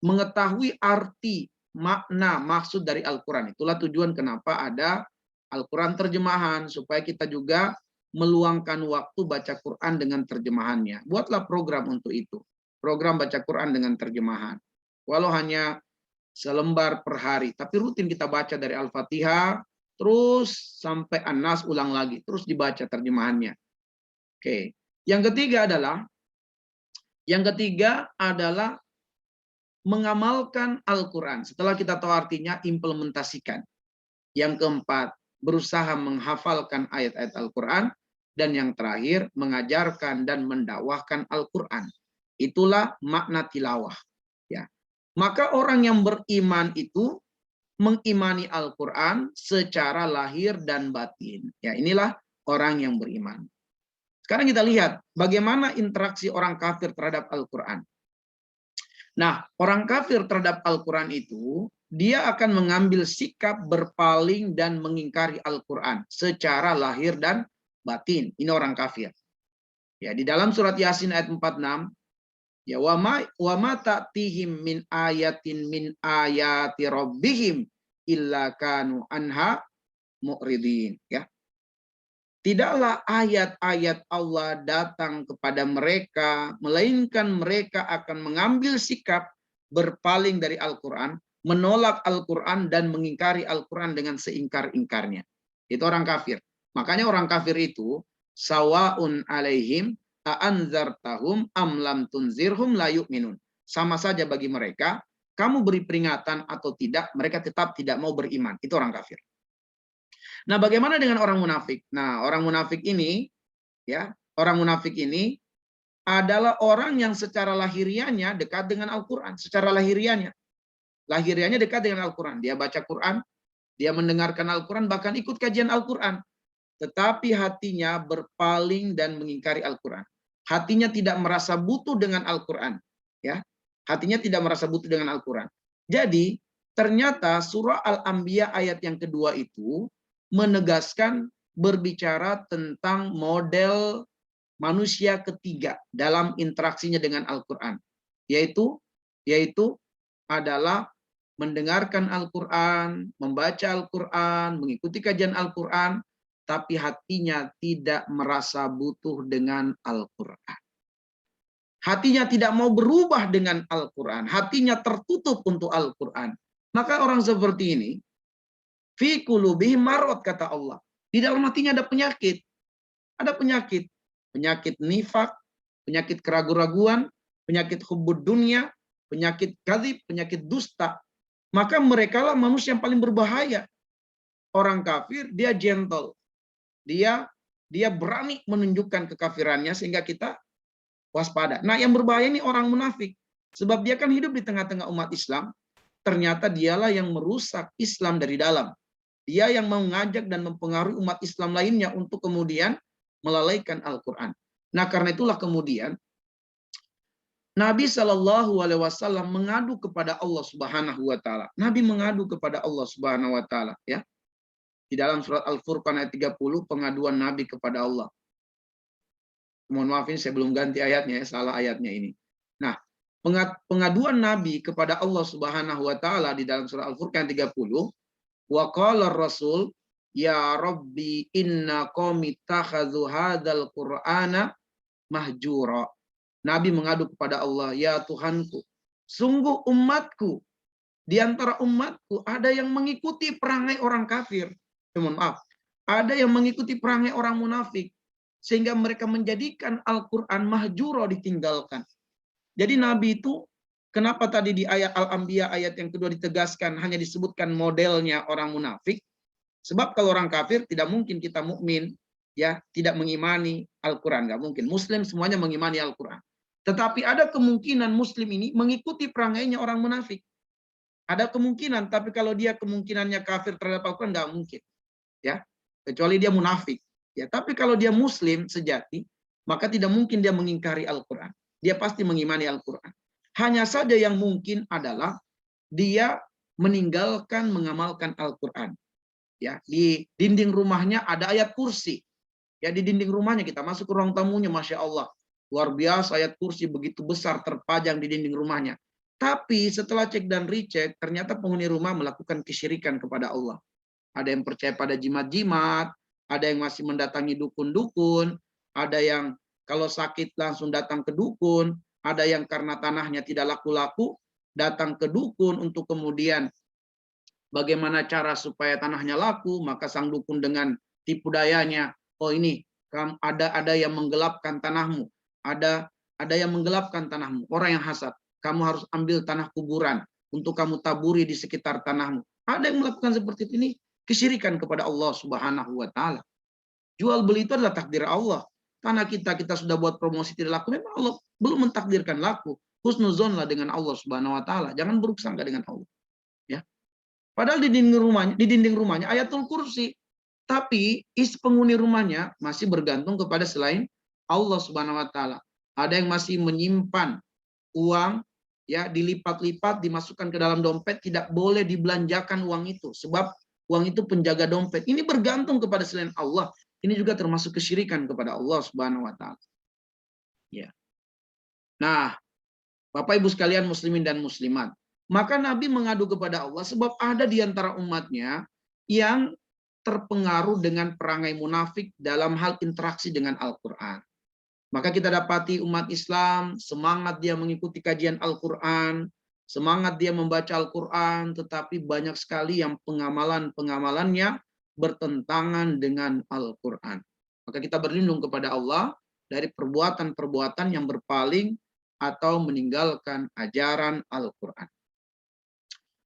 mengetahui arti, makna, maksud dari Al-Quran. Itulah tujuan kenapa ada Al-Quran terjemahan, supaya kita juga meluangkan waktu baca Quran dengan terjemahannya. Buatlah program untuk itu. Program baca Quran dengan terjemahan. Walau hanya selembar per hari, tapi rutin kita baca dari Al-Fatihah, terus sampai An-Nas ulang lagi, terus dibaca terjemahannya. Oke. Yang ketiga adalah mengamalkan Al-Quran. Setelah kita tahu artinya, implementasikan. Yang keempat, berusaha menghafalkan ayat-ayat Al-Quran. Dan yang terakhir, mengajarkan dan mendakwahkan Al-Quran. Itulah makna tilawah. Ya. Maka orang yang beriman itu mengimani Al-Quran secara lahir dan batin. Ya, inilah orang yang beriman. Sekarang kita lihat bagaimana interaksi orang kafir terhadap Al-Quran. Nah, orang kafir terhadap Al-Quran itu, dia akan mengambil sikap berpaling dan mengingkari Al-Quran secara lahir dan batin. Ini orang kafir. Ya, di dalam surat Yasin ayat 46, ya wa ma ta'tihim min ayatin min ayati rabbihim illa kanu anha mu'ridin, ya. Tidaklah ayat-ayat Allah datang kepada mereka, melainkan mereka akan mengambil sikap berpaling dari Al-Quran, menolak Al-Quran dan mengingkari Al-Quran dengan seingkar-ingkarnya. Itu orang kafir. Makanya orang kafir itu sawaun alaihim a'anzartahum am lam tunzirhum la yu'minun. Sama saja bagi mereka, kamu beri peringatan atau tidak, mereka tetap tidak mau beriman. Itu orang kafir. Nah, bagaimana dengan orang munafik? Nah, orang munafik ini, ya, orang munafik ini adalah orang yang secara lahirianya dekat dengan Al-Quran. Secara lahirianya dekat dengan Al-Quran. Dia baca Quran, dia mendengarkan Al-Quran, bahkan ikut kajian Al-Quran. Tetapi hatinya berpaling dan mengingkari Al-Quran. Hatinya tidak merasa butuh dengan Al-Quran. Ya, hatinya tidak merasa butuh dengan Al-Quran. Jadi, ternyata surah Al-Anbiya ayat yang kedua itu menegaskan berbicara tentang model manusia ketiga dalam interaksinya dengan Al-Quran, yaitu adalah mendengarkan Al-Quran, membaca Al-Quran, mengikuti kajian Al-Quran, tapi hatinya tidak merasa butuh dengan Al-Quran. Hatinya tidak mau berubah dengan Al-Quran, hatinya tertutup untuk Al-Quran. Maka orang seperti ini, fi qulubihim marad, kata Allah. Di dalam hatinya ada penyakit. Ada penyakit. Penyakit nifak, penyakit keraguan-raguan, penyakit hubbud dunia, penyakit kadzib, penyakit dusta. Maka mereka lah manusia yang paling berbahaya. Orang kafir, dia gentle. Dia berani menunjukkan kekafirannya sehingga kita waspada. Nah, yang berbahaya ini orang munafik. Sebab dia kan hidup di tengah-tengah umat Islam. Ternyata dialah yang merusak Islam dari dalam. Dia yang mengajak dan mempengaruhi umat Islam lainnya untuk kemudian melalaikan Al-Quran. Nah, karena itulah kemudian Nabi SAW mengadu kepada Allah Subhanahu wa taala. Nabi mengadu kepada Allah Subhanahu wa taala, ya. Di dalam surat Al-Furqan ayat 30, pengaduan Nabi kepada Allah. Mohon maaf, ini saya belum ganti ayatnya, ya, salah ayatnya ini. Nah, pengaduan Nabi kepada Allah Subhanahu wa taala di dalam surat Al-Furqan 30, wa qala Rasul, ya Rabbi inna qaumi takhadhu hadzal Qur'ana mahjura. Nabi mengadu kepada Allah, ya Tuhanku, sungguh umatku, di antara umatku ada yang mengikuti perangai orang kafir. Mohon maaf, ada yang mengikuti perangai orang munafik, sehingga mereka menjadikan Al-Quran mahjura, ditinggalkan. Jadi Nabi itu, kenapa tadi di ayat Al-Anbiya ayat yang kedua ditegaskan hanya disebutkan modelnya orang munafik? Sebab kalau orang kafir tidak mungkin kita mukmin, ya, tidak mengimani Al-Quran, nggak mungkin. Muslim semuanya mengimani Al-Quran. Tetapi ada kemungkinan Muslim ini mengikuti perangainya orang munafik. Ada kemungkinan, tapi kalau dia kemungkinannya kafir terhadap Al-Quran nggak mungkin, ya, kecuali dia munafik. Ya, tapi kalau dia Muslim sejati, maka tidak mungkin dia mengingkari Al-Quran. Dia pasti mengimani Al-Quran. Hanya saja yang mungkin adalah dia meninggalkan mengamalkan Al-Quran. Ya, di dinding rumahnya ada ayat kursi. Ya, di dinding rumahnya, kita masuk ke ruang tamunya, Masya Allah. Luar biasa, ayat kursi begitu besar terpajang di dinding rumahnya. Tapi setelah cek dan recheck, ternyata penghuni rumah melakukan kesyirikan kepada Allah. Ada yang percaya pada jimat-jimat, ada yang masih mendatangi dukun-dukun, ada yang kalau sakit langsung datang ke dukun, ada yang karena tanahnya tidak laku-laku, datang ke dukun untuk kemudian bagaimana cara supaya tanahnya laku, maka sang dukun dengan tipu dayanya, oh ini ada yang menggelapkan tanahmu, ada yang menggelapkan tanahmu, orang yang hasad, kamu harus ambil tanah kuburan untuk kamu taburi di sekitar tanahmu. Ada yang melakukan seperti ini, kesyirikan kepada Allah Subhanahu wa taala. Jual beli itu adalah takdir Allah. Tanah kita sudah buat promosi tidak laku, memang Allah belum mentakdirkan laku. Husnuzonlah dengan Allah Subhanahu wa taala, jangan buruk sangka dengan Allah. Ya. Padahal di dinding rumahnya ayatul kursi, tapi penghuni rumahnya masih bergantung kepada selain Allah Subhanahu wa taala. Ada yang masih menyimpan uang, ya, dilipat-lipat, dimasukkan ke dalam dompet, tidak boleh dibelanjakan uang itu sebab uang itu penjaga dompet. Ini bergantung kepada selain Allah. Ini juga termasuk kesyirikan kepada Allah Subhanahu wa taala. Ya. Nah, Bapak Ibu sekalian muslimin dan muslimat, maka Nabi mengadu kepada Allah sebab ada di antara umatnya yang terpengaruh dengan perangai munafik dalam hal interaksi dengan Al-Quran. Maka kita dapati umat Islam semangat dia mengikuti kajian Al-Quran, semangat dia membaca Al-Quran, tetapi banyak sekali yang pengamalan-pengamalannya bertentangan dengan Al-Quran. Maka kita berlindung kepada Allah dari perbuatan-perbuatan yang berpaling atau meninggalkan ajaran Al-Quran.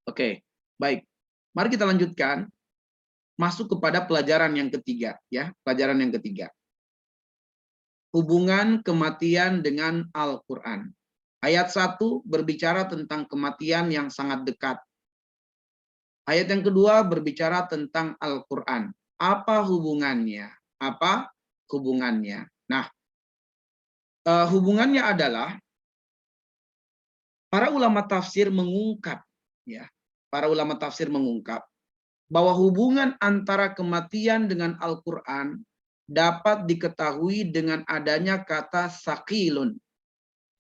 Oke, baik. Mari kita lanjutkan. Masuk kepada pelajaran yang ketiga, ya, pelajaran yang ketiga. Hubungan kematian dengan Al-Quran. Ayat 1 berbicara tentang kematian yang sangat dekat. Ayat yang kedua berbicara tentang Al-Quran. Apa hubungannya? Apa hubungannya? Nah, hubungannya adalah para ulama tafsir mengungkap, ya, para ulama tafsir mengungkap bahwa hubungan antara kematian dengan Al-Quran dapat diketahui dengan adanya kata sakilun.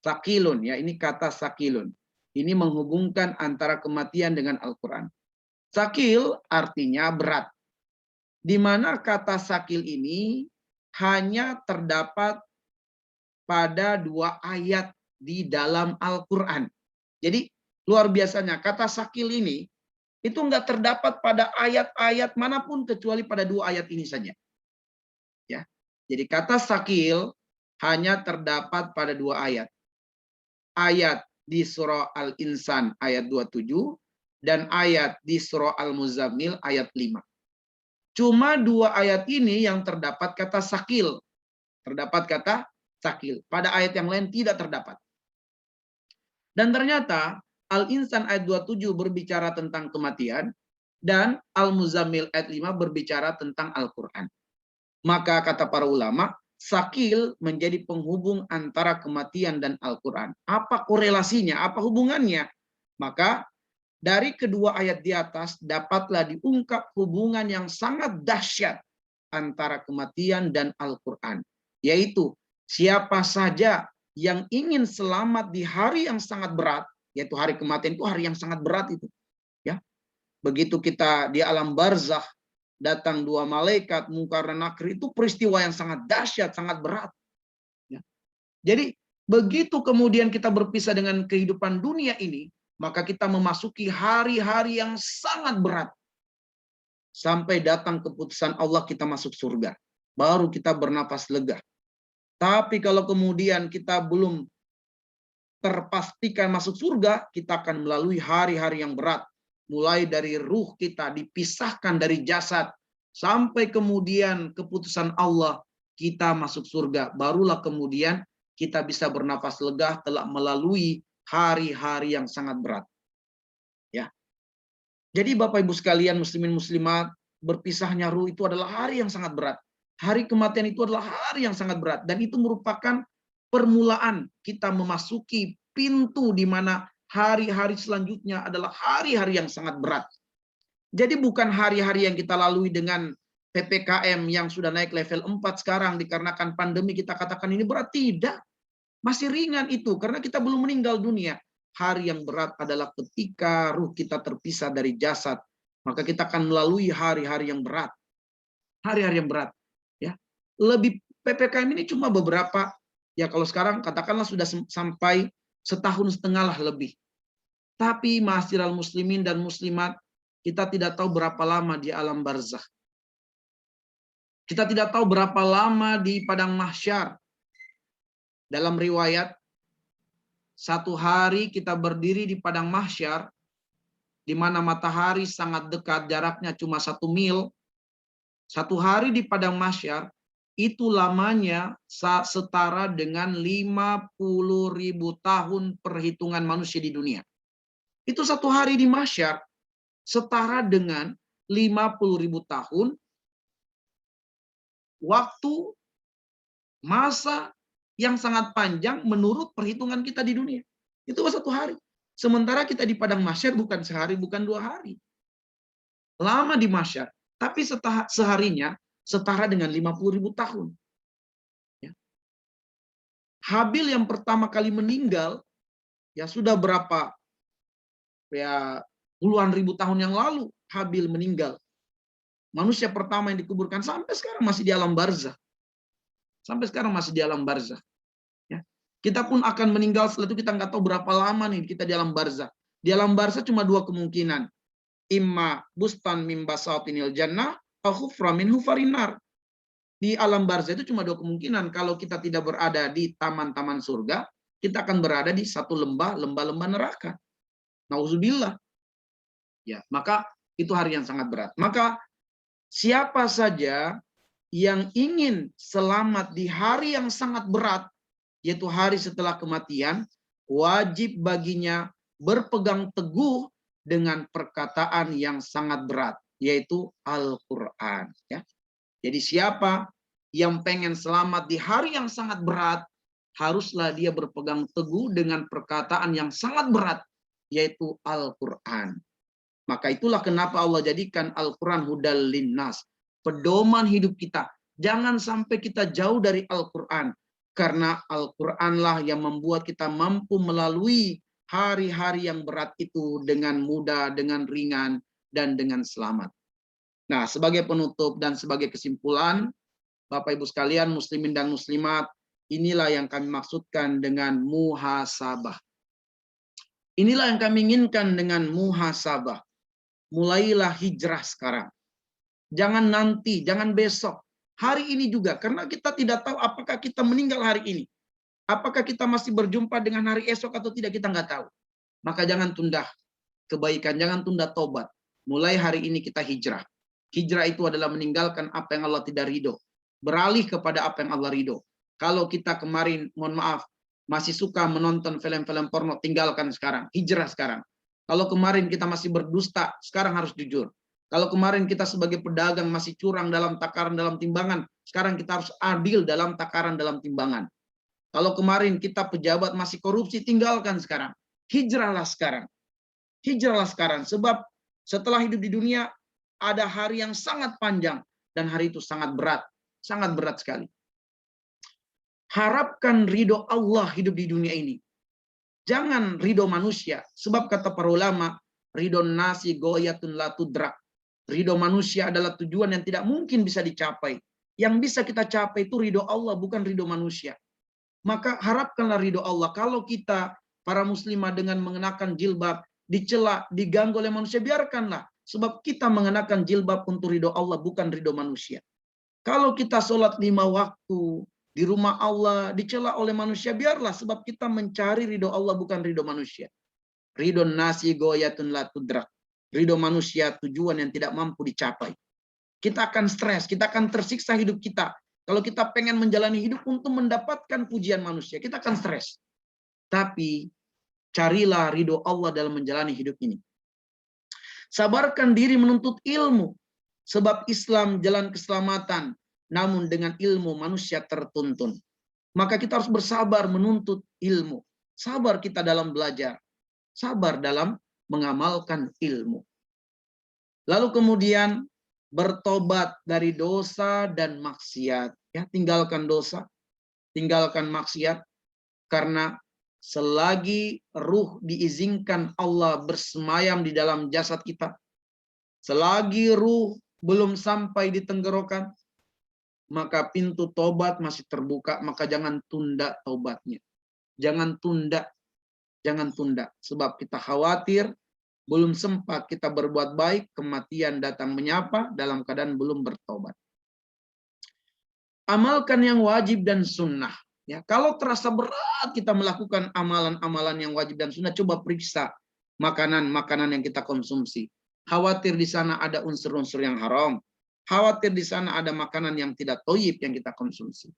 Sakilun, ya, ini kata sakilun. Ini menghubungkan antara kematian dengan Al-Quran. Sakil artinya berat. Di mana kata sakil ini hanya terdapat pada 2 ayat di dalam Al-Quran. Jadi luar biasanya kata sakil ini itu enggak terdapat pada ayat-ayat manapun kecuali pada 2 ayat ini saja. Ya. Jadi kata sakil hanya terdapat pada 2 ayat. Ayat di surah Al-Insan ayat 27 dan ayat di surah Al-Muzammil ayat 5. Cuma 2 ayat ini yang terdapat kata sakil. Terdapat kata sakil. Pada ayat yang lain tidak terdapat. Dan ternyata Al-Insan ayat 27 berbicara tentang kematian dan Al-Muzammil ayat 5 berbicara tentang Al-Quran. Maka kata para ulama, sakil menjadi penghubung antara kematian dan Al-Quran. Apa korelasinya? Apa hubungannya? Maka dari kedua ayat di atas dapatlah diungkap hubungan yang sangat dahsyat antara kematian dan Al-Quran. Yaitu siapa saja yang ingin selamat di hari yang sangat berat, yaitu hari kematian itu hari yang sangat berat itu. Ya, begitu kita di alam barzakh, datang 2 malaikat, Munkar dan Nakir, itu peristiwa yang sangat dahsyat, sangat berat. Ya. Jadi begitu kemudian kita berpisah dengan kehidupan dunia ini, maka kita memasuki hari-hari yang sangat berat. Sampai datang keputusan Allah kita masuk surga. Baru kita bernapas lega. Tapi kalau kemudian kita belum terpastikan masuk surga, kita akan melalui hari-hari yang berat. Mulai dari ruh kita dipisahkan dari jasad, sampai kemudian keputusan Allah kita masuk surga. Barulah kemudian kita bisa bernapas lega telah melalui hari-hari yang sangat berat. Ya. Jadi Bapak Ibu sekalian muslimin muslimat, berpisahnya ruh itu adalah hari yang sangat berat. Hari kematian itu adalah hari yang sangat berat. Dan itu merupakan permulaan kita memasuki pintu di mana hari-hari selanjutnya adalah hari-hari yang sangat berat. Jadi bukan hari-hari yang kita lalui dengan PPKM yang sudah naik level 4 sekarang dikarenakan pandemi kita katakan ini berat. Tidak. Masih ringan itu karena kita belum meninggal dunia. Hari yang berat adalah ketika ruh kita terpisah dari jasad. Maka kita akan melalui hari-hari yang berat. Hari-hari yang berat. Ya, lebih PPKM ini cuma beberapa, ya kalau sekarang katakanlah sudah sampai 1,5 tahun lah lebih. Tapi ma'asyiral muslimin dan muslimat, kita tidak tahu berapa lama di alam barzakh. Kita tidak tahu berapa lama di padang mahsyar. Dalam riwayat, 1 hari kita berdiri di padang mahsyar, di mana matahari sangat dekat, jaraknya cuma 1 mil. 1 hari di padang mahsyar, itu lamanya setara dengan 50.000 tahun perhitungan manusia di dunia. Itu 1 hari di mahsyar setara dengan 50.000 tahun waktu Masa yang sangat panjang menurut perhitungan kita di dunia. Itu 1 hari. Sementara kita di padang mahsyar bukan sehari, bukan 2 hari. Lama di mahsyar. Tapi seharinya setara dengan 50.000 tahun. Ya. Habil yang pertama kali meninggal, ya sudah berapa, ya puluhan ribu tahun yang lalu Habil meninggal. Manusia pertama yang dikuburkan sampai sekarang masih di alam barzah. Sampai sekarang masih di alam barzah. Ya. Kita pun akan meninggal setelah itu, kita nggak tahu berapa lama nih kita di alam barzah. Di alam barzah cuma 2 kemungkinan. Imma bustan min basatinil jannah au khufra minhu farinar. Di alam barzah itu cuma 2 kemungkinan. Kalau kita tidak berada di taman-taman surga, kita akan berada di satu lembah-lembah neraka. Nauzubillah. Ya, maka itu hari yang sangat berat. Maka siapa saja yang ingin selamat di hari yang sangat berat, yaitu hari setelah kematian, wajib baginya berpegang teguh dengan perkataan yang sangat berat, yaitu Al-Quran. Ya. Jadi siapa yang pengen selamat di hari yang sangat berat, haruslah dia berpegang teguh dengan perkataan yang sangat berat, yaitu Al-Quran. Maka itulah kenapa Allah jadikan Al-Quran hudal linnas, pedoman hidup kita. Jangan sampai kita jauh dari Al-Quran. Karena Al-Quranlah yang membuat kita mampu melalui hari-hari yang berat itu dengan mudah, dengan ringan, dan dengan selamat. Nah, sebagai penutup dan sebagai kesimpulan, Bapak Ibu sekalian, muslimin dan muslimat, inilah yang kami maksudkan dengan muhasabah. Inilah yang kami inginkan dengan muhasabah. Mulailah hijrah sekarang. Jangan nanti, jangan besok. Hari ini juga, karena kita tidak tahu apakah kita meninggal hari ini. Apakah kita masih berjumpa dengan hari esok atau tidak, kita nggak tahu. Maka jangan tunda kebaikan, jangan tunda tobat. Mulai hari ini kita hijrah. Hijrah itu adalah meninggalkan apa yang Allah tidak ridho. Beralih kepada apa yang Allah ridho. Kalau kita kemarin, mohon maaf, masih suka menonton film-film porno, tinggalkan sekarang. Hijrah sekarang. Kalau kemarin kita masih berdusta, sekarang harus jujur. Kalau kemarin kita sebagai pedagang masih curang dalam takaran, dalam timbangan, sekarang kita harus adil dalam takaran, dalam timbangan. Kalau kemarin kita pejabat masih korupsi, tinggalkan sekarang. Hijrahlah sekarang. Hijrahlah sekarang. Sebab setelah hidup di dunia, ada hari yang sangat panjang. Dan hari itu sangat berat. Sangat berat sekali. Harapkan ridho Allah hidup di dunia ini. Jangan ridho manusia. Sebab kata para ulama, ridho nasi goyatun la tudrak. Ridho manusia adalah tujuan yang tidak mungkin bisa dicapai. Yang bisa kita capai itu ridho Allah, bukan ridho manusia. Maka harapkanlah ridho Allah. Kalau kita, para muslimah, dengan mengenakan jilbab, dicela, diganggu oleh manusia, biarkanlah. Sebab kita mengenakan jilbab untuk ridho Allah, bukan ridho manusia. Kalau kita sholat 5 waktu, di rumah Allah, dicela oleh manusia, biarlah, sebab kita mencari ridho Allah, bukan ridho manusia. Ridho nasi goyatun la tudrak. Ridho manusia, tujuan yang tidak mampu dicapai. Kita akan stres, kita akan tersiksa hidup kita. Kalau kita pengen menjalani hidup untuk mendapatkan pujian manusia, kita akan stres. Tapi, carilah ridho Allah dalam menjalani hidup ini. Sabarkan diri menuntut ilmu. Sebab Islam jalan keselamatan. Namun dengan ilmu manusia tertuntun. Maka kita harus bersabar menuntut ilmu. Sabar kita dalam belajar. Sabar dalam mengamalkan ilmu. Lalu kemudian bertobat dari dosa dan maksiat. Ya, tinggalkan dosa, tinggalkan maksiat. Karena selagi ruh diizinkan Allah bersemayam di dalam jasad kita, selagi ruh belum sampai di tenggorokan, maka pintu tobat masih terbuka, maka jangan tunda tobatnya. Jangan tunda. Jangan tunda. Sebab kita khawatir, belum sempat kita berbuat baik, kematian datang menyapa dalam keadaan belum bertobat. Amalkan yang wajib dan sunnah. Ya, kalau terasa berat kita melakukan amalan-amalan yang wajib dan sunnah, coba periksa makanan-makanan yang kita konsumsi. Khawatir di sana ada unsur-unsur yang haram. Khawatir di sana ada makanan yang tidak thayyib yang kita konsumsi.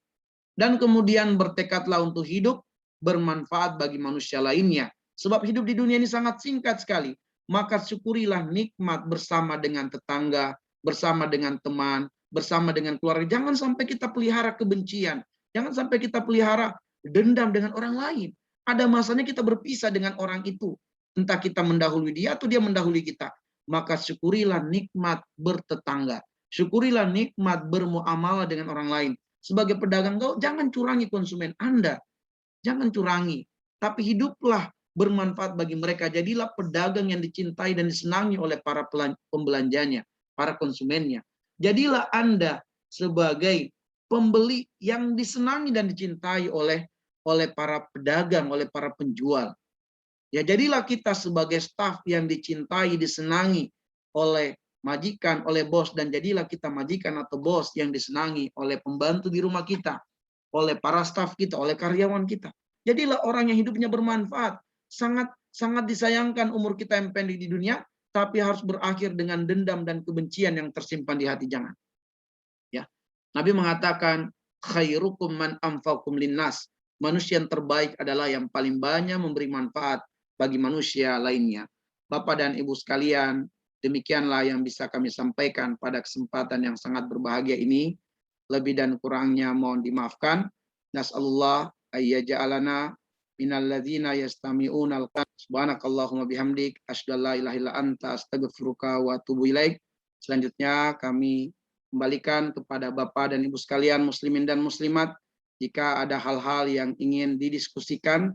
Dan kemudian bertekadlah untuk hidup bermanfaat bagi manusia lainnya. Sebab hidup di dunia ini sangat singkat sekali. Maka syukurilah nikmat bersama dengan tetangga, bersama dengan teman, bersama dengan keluarga. Jangan sampai kita pelihara kebencian. Jangan sampai kita pelihara dendam dengan orang lain. Ada masanya kita berpisah dengan orang itu. Entah kita mendahului dia atau dia mendahului kita. Maka syukurilah nikmat bertetangga. Syukurilah nikmat bermuamalah dengan orang lain. Sebagai pedagang, kau jangan curangi konsumen Anda. Jangan curangi. Tapi hiduplah bermanfaat bagi mereka. Jadilah pedagang yang dicintai dan disenangi oleh para pembelanjanya, para konsumennya. Jadilah Anda sebagai pembeli yang disenangi dan dicintai oleh para pedagang, oleh para penjual. Ya, jadilah kita sebagai staf yang dicintai, disenangi oleh majikan, oleh bos, dan jadilah kita majikan atau bos yang disenangi oleh pembantu di rumah kita, oleh para staf kita, oleh karyawan kita. Jadilah orang yang hidupnya bermanfaat. Sangat disayangkan umur kita yang pendek di dunia, tapi harus berakhir dengan dendam dan kebencian yang tersimpan di hati. Jangan. Ya. Nabi mengatakan, khairukum man anfaqum linnas. Manusia yang terbaik adalah yang paling banyak memberi manfaat bagi manusia lainnya. Bapak dan Ibu sekalian, demikianlah yang bisa kami sampaikan pada kesempatan yang sangat berbahagia ini. Lebih dan kurangnya mohon dimaafkan. Nas'alullah ayyaja'alana minalladzina yastami'una al-qawl. Subhanakallahumma bihamdik asyhadu an la ilaha illa anta astaghfiruka wa atubu ilaik. Selanjutnya kami kembalikan kepada Bapak dan Ibu sekalian muslimin dan muslimat. Jika ada hal-hal yang ingin didiskusikan